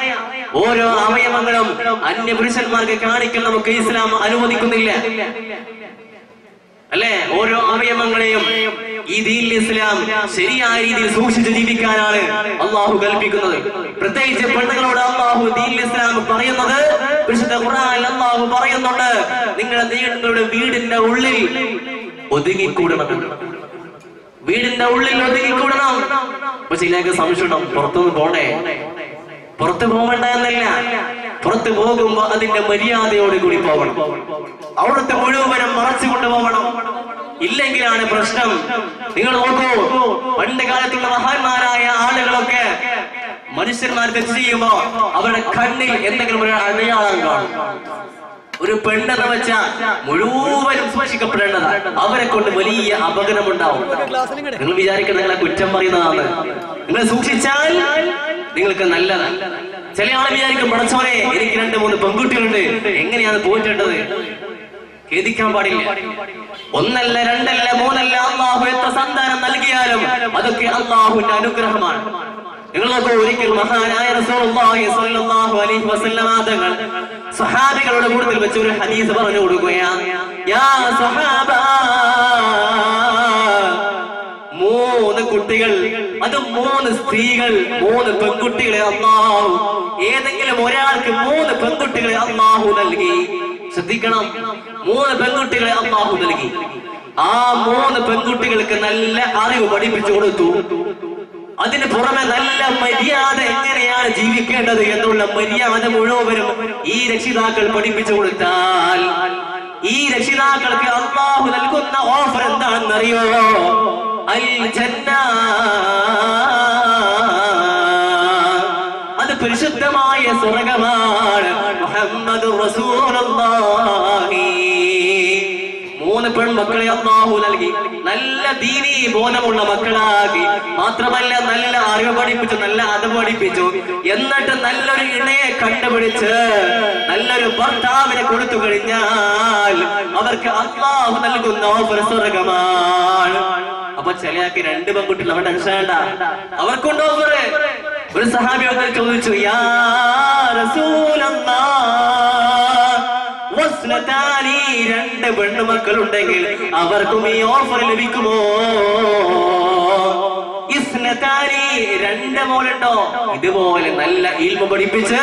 ഓരോ അവയവങ്ങളും അന്യ പുരുഷന്മാർക്ക് കാണിക്കാൻ നമുക്ക് ഇസ്ലാം അനുവദിക്കുന്നില്ല, അല്ലെ? ഓരോ അവയവങ്ങളെയും ഈ ദീനിൽ ഇസ്ലാം ശരിയായ രീതിയിൽ സൂക്ഷിച്ച് ജീവിക്കാനാണ് അള്ളാഹു കൽപ്പിക്കുന്നത്. പ്രത്യേകിച്ച് പെണ്ണുങ്ങളോട് അള്ളാഹു ദീനിൽ ഇസ്ലാം പറയുന്നത്, വിശുദ്ധ ഖുർആനിൽ അള്ളാഹു പറയുന്നുണ്ട്, നിങ്ങളുടെ വീടിന്റെ ഉള്ളിൽ ഒതുങ്ങിക്കൂടണം. വീടിന്റെ ഉള്ളിൽ ഒതുങ്ങിക്കൂടണം. അപ്പൊ ചിലക്ക് സംശയം, പുറത്തുനിന്ന് പോണേ? പുറത്തു പോകണ്ട എന്നല്ല, പുറത്തു പോകുമ്പോ അതിന്റെ മര്യാദയോട് കൂടി പോകണം. അവിടുത്തെ മുഴുവനും മറച്ചുകൊണ്ട് പോകണം. ഇല്ലെങ്കിലാണ് പ്രശ്നം. നിങ്ങൾ നോക്കൂ, പണ്ട് കാലത്തുള്ള മഹാന്മാരായ ആളുകളൊക്കെ മനുഷ്യന്മാർ തെറ്റ് ചെയ്യുമ്പോ അവരുടെ കണ്ണിൽ എന്തെങ്കിലും ഒരു അടയാളം കാണും, ഒരു പെണ്ണെന്ന് വെച്ചാൽ മുഴുവനും സൂക്ഷിക്കപ്പെടേണ്ടതാണ്. അവരെ കൊണ്ട് വലിയ അപകടമുണ്ടാവും. നിങ്ങൾ വിചാരിക്കുന്നത് നിങ്ങളെ കുറ്റം പറയുന്നതാണ്. നിങ്ങൾ സൂക്ഷിച്ചാൽ നിങ്ങൾക്ക് നല്ലതാണ്. ചില ആൾ വിചാരിക്കും, പടച്ചോനെ എനിക്ക് 2-3 പെൺകുട്ടികളുണ്ട്, എങ്ങനെയാണ് പോറ്റേണ്ടത്? ഖേദിക്കാൻ പാടില്ല. 1 അല്ല 2 അല്ല 3 അല്ല, അള്ളാഹു എത്ര സന്താനം നൽകിയാലും അതൊക്കെ അള്ളാഹുവിന്റെ അനുഗ്രഹമാണ്. നിങ്ങളൊക്കെ ഒരിക്കൽ മഹാനായ റസൂലുള്ളാഹി സ്വല്ലല്ലാഹു അലൈഹി വസല്ലം തങ്ങൾ സ്വഹാബികളുടെ കൂട്ടത്തിൽ വെച്ച് ഒരു ഹദീസ് പറഞ്ഞു കൊടുക്കുകയാണ്. യാ സ്വഹാബ, 3 കുട്ടികൾ, അത് 3 സ്ത്രീകൾ, 3 പെൺകുട്ടികളെ അള്ളാഹു, ഏതെങ്കിലും ഒരാൾക്ക് 3 പെൺകുട്ടികളെ അള്ളാഹു നൽകി. ശ്രദ്ധിക്കണം, 3 പെൺകുട്ടികളെ അള്ളാഹു നൽകി. ആ 3 പെൺകുട്ടികൾക്ക് നല്ല അറിവ് പഠിപ്പിച്ചു കൊടുത്തു. അതിന് പുറമെ നല്ല മര്യാദ എങ്ങനെയാണ് ജീവിക്കേണ്ടത് എന്നുള്ള മര്യാദ മുഴുവനും ഈ രക്ഷിതാക്കൾ പഠിപ്പിച്ചു കൊടുത്താൽ ഈ രക്ഷിതാക്കൾക്ക് അല്ലാഹു നൽകുന്ന ഓഫർ എന്താണെന്നറിയോ? അൽ ജന്ന. അത് പരിശുദ്ധമായ സ്വർഗ്ഗമാണ്. മുഹമ്മദുർ റസൂലുള്ളാഹി. 3 പെൺമക്കളെ അല്ലാഹു നൽകി. നല്ല ദീനീ ബോധമുള്ള മക്കളാക്കി. മാത്രമല്ല നല്ല അറിവ് പഠിപ്പിച്ചു, നല്ല അത് പഠിപ്പിച്ചു. എന്നിട്ട് നല്ലൊരു ഇണയെ കണ്ടുപിടിച്ച് നല്ലൊരു ഭർത്താവിനെ കൊടുത്തു കഴിഞ്ഞാൽ അവർക്ക് അല്ലാഹു നൽകുന്ന ഓഫർ സ്വർഗ്ഗമാണ്. അപ്പൊ ചിലയാൾക്ക് 2 പെൺകുട്ടികൾ അവൻ ടെൻഷൻ, അവർക്കുണ്ട് ഓഫർ. ഒരു സഹാബി വന്ന് ചോദിച്ചു, യാ റസൂലല്ലാഹ്, 2 പെണ്ണുമക്കളുണ്ടെങ്കിൽ അവർക്കും ഈ ഓഫർ ലഭിക്കുമോ? 2 മോളുണ്ടോ? ഇതുപോലെ നല്ല ഇൽമ പഠിപ്പിച്ച്,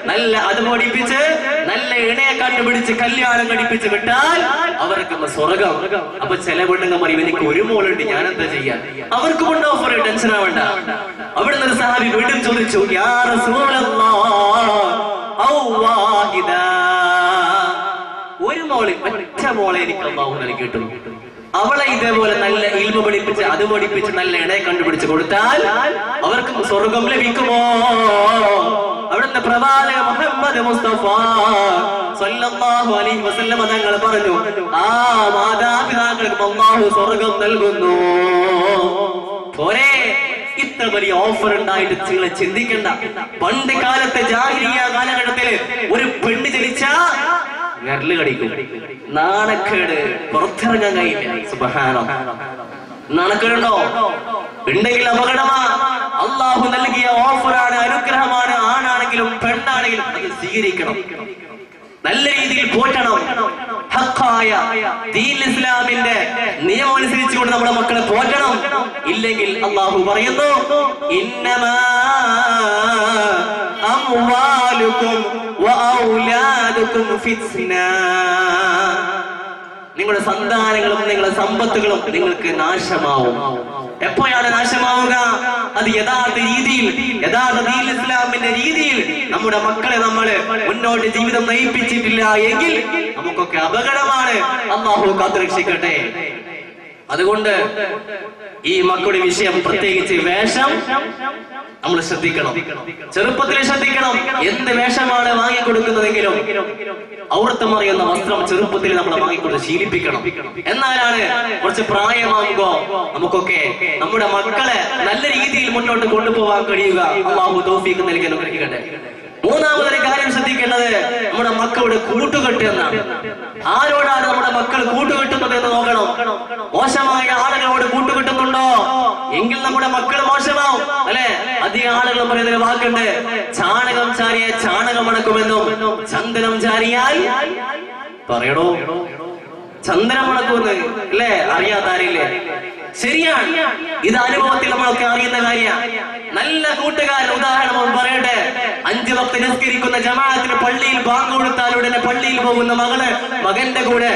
നല്ല അത് പഠിപ്പിച്ച്, നല്ല ഇണയെ കണ്ടുപിടിച്ച് കല്യാണം കഴിപ്പിച്ച് വിട്ടാൽ അവർക്ക് സ്വർഗം. അപ്പൊ ചില പെണ്ണുങ്ങൾ പറയും, എനിക്ക് 1 മോളുണ്ട്, ഞാൻ എന്താ ചെയ്യാൻ? അവർക്കും ഉണ്ട് ഓഫർ, ടെൻഷൻ ആവണ്ട. അവിടെ നിന്ന് സാഹിബ് വീണ്ടും ചോദിച്ചു, യാ റസൂലല്ലാഹ്, ഔ വാഹിദ, 1 മോള്, ഒറ്റ മോളെ എനിക്ക് അല്ലാഹു നൽകിയിട്ടുള്ളൂ. അവളെ ഇതേപോലെ നല്ല ഇൽമ പഠിപ്പിച്ച് അത് പഠിപ്പിച്ച് നല്ല ഇണയെ കണ്ടുപിടിച്ച് കൊടുത്താൽ അവർക്ക് സ്വർഗം ലഭിക്കുമോ? അവിടുന്ന് പ്രവാചക മുഹമ്മദ് മുസ്തഫ സ്വല്ലല്ലാഹു അലൈഹി വസല്ലം തങ്ങൾ പറഞ്ഞു, ആ മാതാപിതാക്കൾക്ക് അല്ലാഹു സ്വർഗം നൽകുന്നു. പോരെ, ഇത്ര വലിയ ഓഫർ ഉണ്ടായിട്ട് നിങ്ങൾ ചിന്തിക്കണ്ട. പണ്ട് കാലത്തെ ജാഹിലിയ്യ കാലഘട്ടത്തില് ഒരു പെണ്ണ് ജനിച്ചാ വിരല് കടിക്കും. നാണക്കേട്, പുറത്തിറങ്ങാൻ കഴിയില്ല. സുബ്ഹാനല്ലാഹ്, നാണക്കേടുണ്ടോ? ഉണ്ടെങ്കിൽ അപകടമാ. അള്ളാഹു നൽകിയ ഓഫറാണ്, അനുഗ്രഹമാണ്. ആണാണെങ്കിലും പെണ്ണാണെങ്കിലും അത് സ്വീകരിക്കണം, നല്ല രീതിയിൽ പോറ്റണം. ഹഖായ ദീൻ ഇസ്ലാമിന്റെ നിയമം അനുസരിച്ചുകൊണ്ട് നമ്മുടെ മക്കളെ പോറ്റണം. ഇല്ലെങ്കിൽ അള്ളാഹു പറയുന്നു, ഇന്നമാ അംവാലുക്കും വഔലാദുക്കും ഫിത്ന. നിങ്ങളുടെ സന്താനങ്ങളും നിങ്ങളുടെ സമ്പത്തുകളും നിങ്ങൾക്ക് നാശമാവും. എപ്പോഴാണ് നാശമാവുക? അത് യഥാർത്ഥ രീതിയിൽ, യഥാർത്ഥ ദീൻ ഇസ്ലാമിന്റെ രീതിയിൽ നമ്മുടെ മക്കളെ നമ്മൾ മുന്നോട്ട് ജീവിതം നയിപ്പിച്ചിട്ടില്ല എങ്കിൽ നമുക്കൊക്കെ അപകടമാണ്. അല്ലാഹു കാത്തുരക്ഷിക്കട്ടെ. അതുകൊണ്ട് ഈ മക്കളുടെ വിഷയം, പ്രത്യേകിച്ച് വേഷം, നമ്മൾ ശ്രദ്ധിക്കണം. ചെറുപ്പത്തിൽ ശ്രദ്ധിക്കണം. എന്ത് വേഷമാണ് വാങ്ങിക്കൊടുക്കുന്നതെങ്കിലും ഔറത്ത് മറിയുന്ന വസ്ത്രം ചെറുപ്പത്തിൽ നമ്മൾ വാങ്ങിക്കൊണ്ട് ശീലിപ്പിക്കണം. എന്നാലാണ് കുറച്ച് പ്രായമാകുമ്പോ നമുക്കൊക്കെ നമ്മുടെ മക്കളെ നല്ല രീതിയിൽ മുന്നോട്ട് കൊണ്ടുപോകാൻ കഴിയുക. അല്ലാഹു തൗഫീഖ് നൽകി അനുഗ്രഹിക്കട്ടെ. മൂന്നാമതൊരു കാര്യം ശ്രദ്ധിക്കേണ്ടത് നമ്മുടെ മക്കളുടെ കൂട്ടുകെട്ട് എന്നാണ്. ആരോടാണ് നമ്മുടെ മക്കൾ കൂട്ടുകെട്ടുന്നത് എന്ന് നോക്കണം. മോശമായ ആളുകളോട് കൂട്ടുകെട്ടുന്നുണ്ടോ എങ്കിൽ നമ്മുടെ മക്കൾ മോശമാവും, അല്ലെ? അധികം ആളുകൾ പറയുന്നതിന് വാക്കുണ്ട്, ചാണകം ചാരിയാൽ ചാണകം അടക്കുമെന്നും ചന്ദനം ചാരിയാൽ പറയണോ ചന്ദനം അടക്കുമെന്ന്, അല്ലേ? അറിയാത്ത ആരില്ലേ? ശരിയാണ്, ഇത് അനുഭവത്തിൽ നമ്മളൊക്കെ അറിയുന്ന കാര്യമാണ്. നല്ല കൂട്ടുകാരൻ, ഉദാഹരണം പറയട്ടെ, 5 വക്ത് നിസ്കരിക്കുന്ന ജമാഅത്തിന് പള്ളിയിൽ ബാങ്ക് കൊടുത്താൽ ഉടനെ പള്ളിയിൽ പോകുന്ന മകന്റെ കൂടെ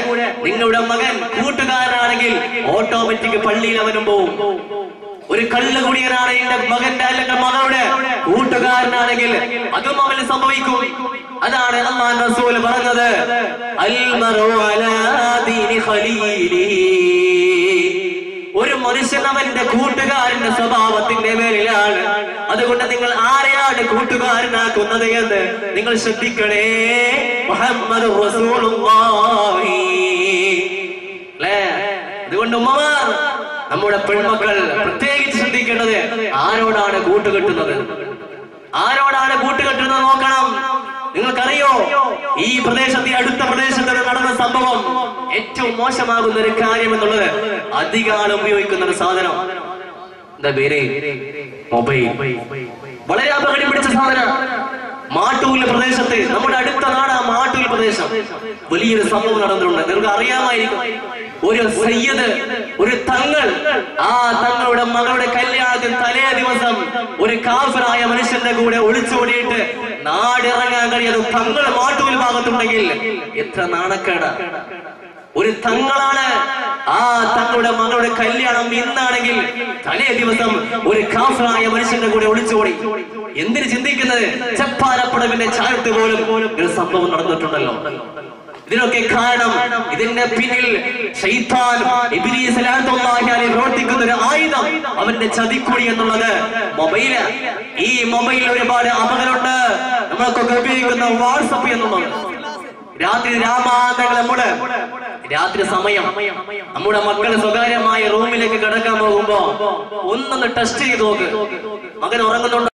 നിങ്ങളുടെ മകൻ കൂട്ടുകാരനാണെങ്കിൽ ഓട്ടോമാറ്റിക് പള്ളിയിൽ അവനും പോവും. ഒരു കള്ളുകുടിയനാണ് എന്റെ മകന്റെ അല്ലെങ്കിൽ മകളുടെ കൂട്ടുകാരനാണെങ്കിൽ അതും അവന് സംഭവിക്കും. അതാണ് അല്ലാഹു റസൂൽ പറഞ്ഞത്, അൽ മറു അലാ ദീനി ഖലീലിഹി. ഒരു മനുഷ്യൻ അവന്റെ കൂട്ടുകാരന്റെ സ്വഭാവത്തിന്റെ മേലിലാണ്. അതുകൊണ്ട് നിങ്ങൾ ആരെയാണ് കൂട്ടുകാരനാക്കുന്നത് എന്ന് നിങ്ങൾ ശ്രദ്ധിക്കണേ. മുഹമ്മദ് റസൂലുള്ളാഹി അല്ലേ? അതുകൊണ്ട് ഉമ്മമാർ, നമ്മുടെ പെൺമക്കൾ പ്രത്യേകിച്ച് ശ്രദ്ധിക്കേണ്ടത് ആരോടാണ് കൂട്ടുകെട്ടുന്നത്, ആരോടാണ് കൂട്ടുകെട്ടുന്നത് നോക്കണം. നിങ്ങൾക്കറിയോ, ഈ പ്രദേശത്ത്, അടുത്ത പ്രദേശത്ത് നടന്ന സംഭവം ഏറ്റവും മോശമാകുന്ന ഒരു കാര്യം എന്നുള്ളത് അധികാലം ഉപയോഗിക്കുന്ന ഒരു സാധനം. എന്താ പേര്? മൊബൈൽ. വളരെ അപകടം പിടിച്ച സാധനം. മാട്ടൂൽ പ്രദേശത്ത്, നമ്മുടെ അടുത്ത നാട് ആ മാട്ടൂൽ പ്രദേശം, വലിയൊരു സംഭവം നടന്നിട്ടുണ്ട്. നിങ്ങൾക്ക് അറിയാമായിരിക്കും. ഒരു സയ്യിദ്, ഒരു തങ്ങൾ, ആ തങ്ങളുടെ മകളുടെ കല്യാണത്തിന് തലേ ദിവസം ഒരു കാഫിറായ മനുഷ്യന്റെ കൂടെ ഒളിച്ചോടിയിട്ട് നാടിറങ്ങാൻ കഴിയാതെ തങ്ങൾ മാട്ടൂൽ ഭാഗത്തുണ്ടെങ്കിൽ എത്ര നാണക്കേടാ. ഒരു തങ്ങളാണ്, ആ തങ്ങളുടെ മകളുടെ കല്യാണം ഇന്നാണെങ്കിൽ തലേ ദിവസം ഒരു കാഫിറായ മനുഷ്യന്റെ കൂടെ ഒളിച്ചോടി. എന്തിന് ചിന്തിക്കുന്നത്? ചപ്പാരപ്പടവിന്റെ ചാരത്ത് പോലും ഒരു സംഭവം നടന്നിട്ടുണ്ടല്ലോ. ഇതിനൊക്കെ കാരണം, ഇതിന്റെ പിന്നിൽ ശൈത്താൻ ഇബ്ലീസ് ലഅനത്തുല്ലാഹി അലൈഹി പ്രവർത്തിക്കുന്ന ഒരു ആയുധം, അവന്റെ ചതിക്കുഴി എന്നുള്ളത് മൊബൈല്. ഈ മൊബൈലിൽ ഒരുപാട് അപകടമുണ്ട്. നമ്മളൊക്കെ ഉപയോഗിക്കുന്ന വാട്സപ്പ് എന്നുള്ളത്, രാത്രി രാമാന്തങ്ങൾ, നമ്മുടെ രാത്രി സമയം നമ്മുടെ മക്കൾ സ്വകാര്യമായ റൂമിലേക്ക് കിടക്കാൻ പോകുമ്പോ ഒന്നൊന്ന് ടെസ്റ്റ് ചെയ്ത് നോക്ക്. മകൻ ഉറങ്ങുന്നുണ്ടോ?